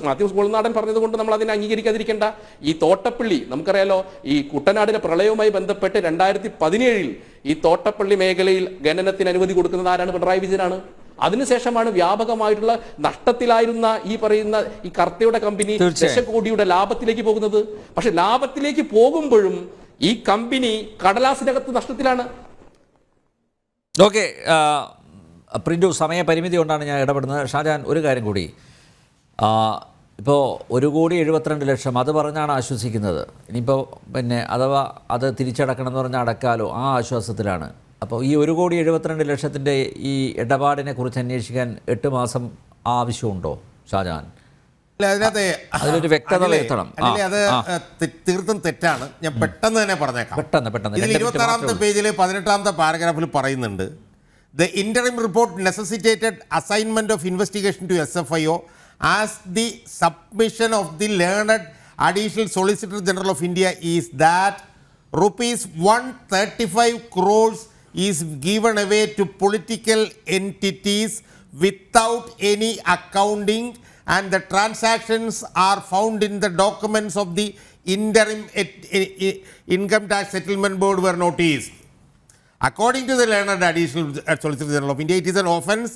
മാത്യു കുഴൽനാടൻ പറഞ്ഞതുകൊണ്ട് നമ്മൾ അതിനെ അംഗീകരിക്കാതിരിക്കേണ്ട. ഈ തോട്ടപ്പള്ളി നമുക്കറിയാലോ, ഈ കുട്ടനാടിന്റെ പ്രളയവുമായി ബന്ധപ്പെട്ട് 2017 ഈ തോട്ടപ്പള്ളി മേഖലയിൽ ഖനനത്തിന് അനുമതി കൊടുക്കുന്നത് ആരാണ്? പിണറായി വിജയനാണ്. അതിനുശേഷമാണ് വ്യാപകമായിട്ടുള്ള നഷ്ടത്തിലായിരുന്ന ഈ പറയുന്ന ഈ കർത്തയുടെ കമ്പനി ദശകോടിയുടെ ലാഭത്തിലേക്ക് പോകുന്നത്. പക്ഷെ ലാഭത്തിലേക്ക് പോകുമ്പോഴും ഈ കമ്പനി കടലാസിനകത്ത് നഷ്ടത്തിലാണ്. ഓക്കെ പ്രിന്റു, സമയപരിമിതി കൊണ്ടാണ് ഞാൻ ഇടപെടുന്നത്. ഷാജാൻ, ഒരു കാര്യം കൂടി. ഇപ്പോൾ 1,72,00,000 അത് പറഞ്ഞാണ് ആശ്വസിക്കുന്നത്. ഇനിയിപ്പോൾ പിന്നെ അഥവാ അത് തിരിച്ചടക്കണം എന്ന് പറഞ്ഞാൽ അടക്കാലോ, ആ ആശ്വാസത്തിലാണ്. അപ്പോൾ ഈ 1,72,00,000 ഈ ഇടപാടിനെ കുറിച്ച് അന്വേഷിക്കാൻ 8 മാസം ആവശ്യമുണ്ടോ ഷാജാൻ? അതിലൊരു വ്യക്തത വരുത്തണം. അത് തീർത്തും തെറ്റാണ്. ഞാൻ പെട്ടെന്ന് തന്നെ പറഞ്ഞേക്കാം. പെട്ടെന്ന് 26ാമത്തെ പേജിൽ 18ാമത്തെ പാരഗ്രാഫിൽ പറയുന്നുണ്ട്, The interim report necessitated assignment of investigation to SFIO as the submission of the learned additional Solicitor General of India is that rupees 135 crores is given away to political entities without any accounting, and the transactions are found in the documents of the interim income tax settlement board were noticed. According to the learned additional Solicitor General of India, it is an offence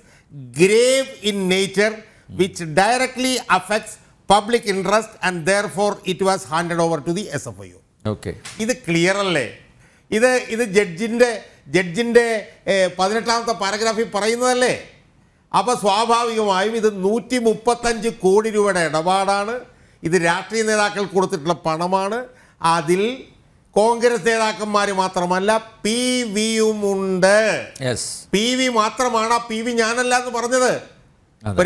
grave in nature which directly affects public interest, and therefore it was handed over to the SFIO. Okay. ഇത് clear അല്ലേ? ഇത് ജഡ്ജിൻ്റെ 18ാമത്തെ പാരഗ്രാഫിൽ പറയുന്നതല്ലേ? അപ്പോൾ സ്വാഭാവികമായും ഇത് 135 കോടി രൂപയുടെ ഇടപാടാണ്. ഇത് രാഷ്ട്രീയ നേതാക്കൾ കൊടുത്തിട്ടുള്ള പണമാണ്. അതിൽ കോൺഗ്രസ് നേതാക്കന്മാർ മാത്രമല്ല, PVയും ഉണ്ട്. PV മാത്രമാണ്. ആ PV ഞാനല്ല എന്ന് പറഞ്ഞത്.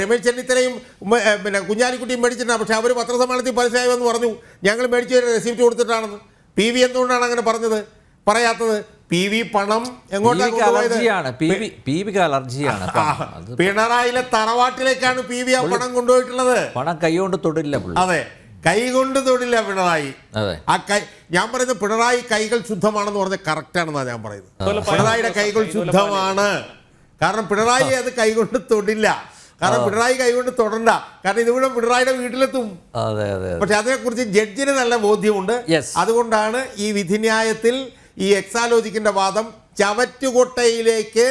രമേശ് ചെന്നിത്തലയും പിന്നെ കുഞ്ഞാലിക്കുട്ടിയും മേടിച്ചിട്ടാണ്. പക്ഷെ അവർ പത്രസമ്മേളനത്തിൽ പരസ്യമായി എന്ന് പറഞ്ഞു ഞങ്ങൾ മേടിച്ചു റെസിപ്റ്റ് കൊടുത്തിട്ടാണെന്ന്. PV എന്തുകൊണ്ടാണ് അങ്ങനെ പറയാത്തത്? PV പണം എങ്ങോട്ടാണ് കൊണ്ടുപോയത്? പിണറായിലെ തറവാട്ടിലേക്കാണ് PV ആ പണം കൊണ്ടുപോയിട്ടുള്ളത്. പണം കൈകൊണ്ട് തൊടില്ല. അതെ, കൈകൊണ്ട് തൊടില്ല പിണറായി. ആ ഞാൻ പറയുന്നത് പിണറായി കൈകൾ ശുദ്ധമാണെന്ന് പറഞ്ഞാൽ കറക്റ്റാണെന്നാണ് ഞാൻ പറയുന്നത്. പിണറായിയുടെ കൈകൾ ശുദ്ധമാണ്. കാരണം പിണറായി അത് കൈകൊണ്ട് തൊടില്ല. കാരണം പിണറായി കൈകൊണ്ട് തൊടണ്ട. കാരണം ഇതിവിടെ പിണറായിയുടെ വീട്ടിലെത്തും. പക്ഷെ അതിനെക്കുറിച്ച് ജഡ്ജിന് നല്ല ബോധ്യമുണ്ട്. അതുകൊണ്ടാണ് ഈ വിധിന്യായത്തിൽ ഈ എക്സാലോജിക്കിന്റെ വാദം ചവറ്റുകൊട്ടയിലേക്ക്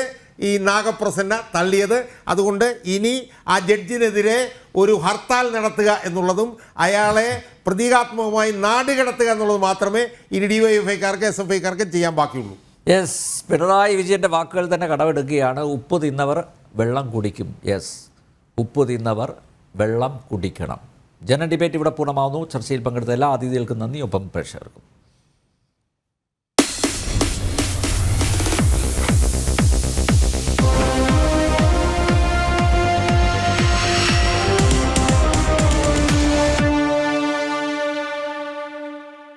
ഈ നാഗപ്രസന്ന തള്ളിയത്. അതുകൊണ്ട് ഇനി ആ ജഡ്ജിനെതിരെ ഒരു ഹർത്താൽ നടത്തുക എന്നുള്ളതും അയാളെ പ്രതീകാത്മകമായി നാടുകടത്തുക എന്നുള്ളത് മാത്രമേ ഇനി DYFIക്കാർക്ക് SFIക്കാർക്ക് ചെയ്യാൻ ബാക്കിയുള്ളൂ. പിണറായി വിജയൻ്റെ വാക്കുകൾ തന്നെ കടമെടുക്കുകയാണ്. ഉപ്പ് തിന്നവർ വെള്ളം കുടിക്കും. ഉപ്പ് തിന്നവർ വെള്ളം കുടിക്കണം. ജന ഡിബേറ്റ് ഇവിടെ പൂർണ്ണമാവുന്നു. ചർച്ചയിൽ പങ്കെടുത്ത എല്ലാ അതിഥികൾക്കും നന്ദി. ഒപ്പം പ്രേക്ഷകർക്കും.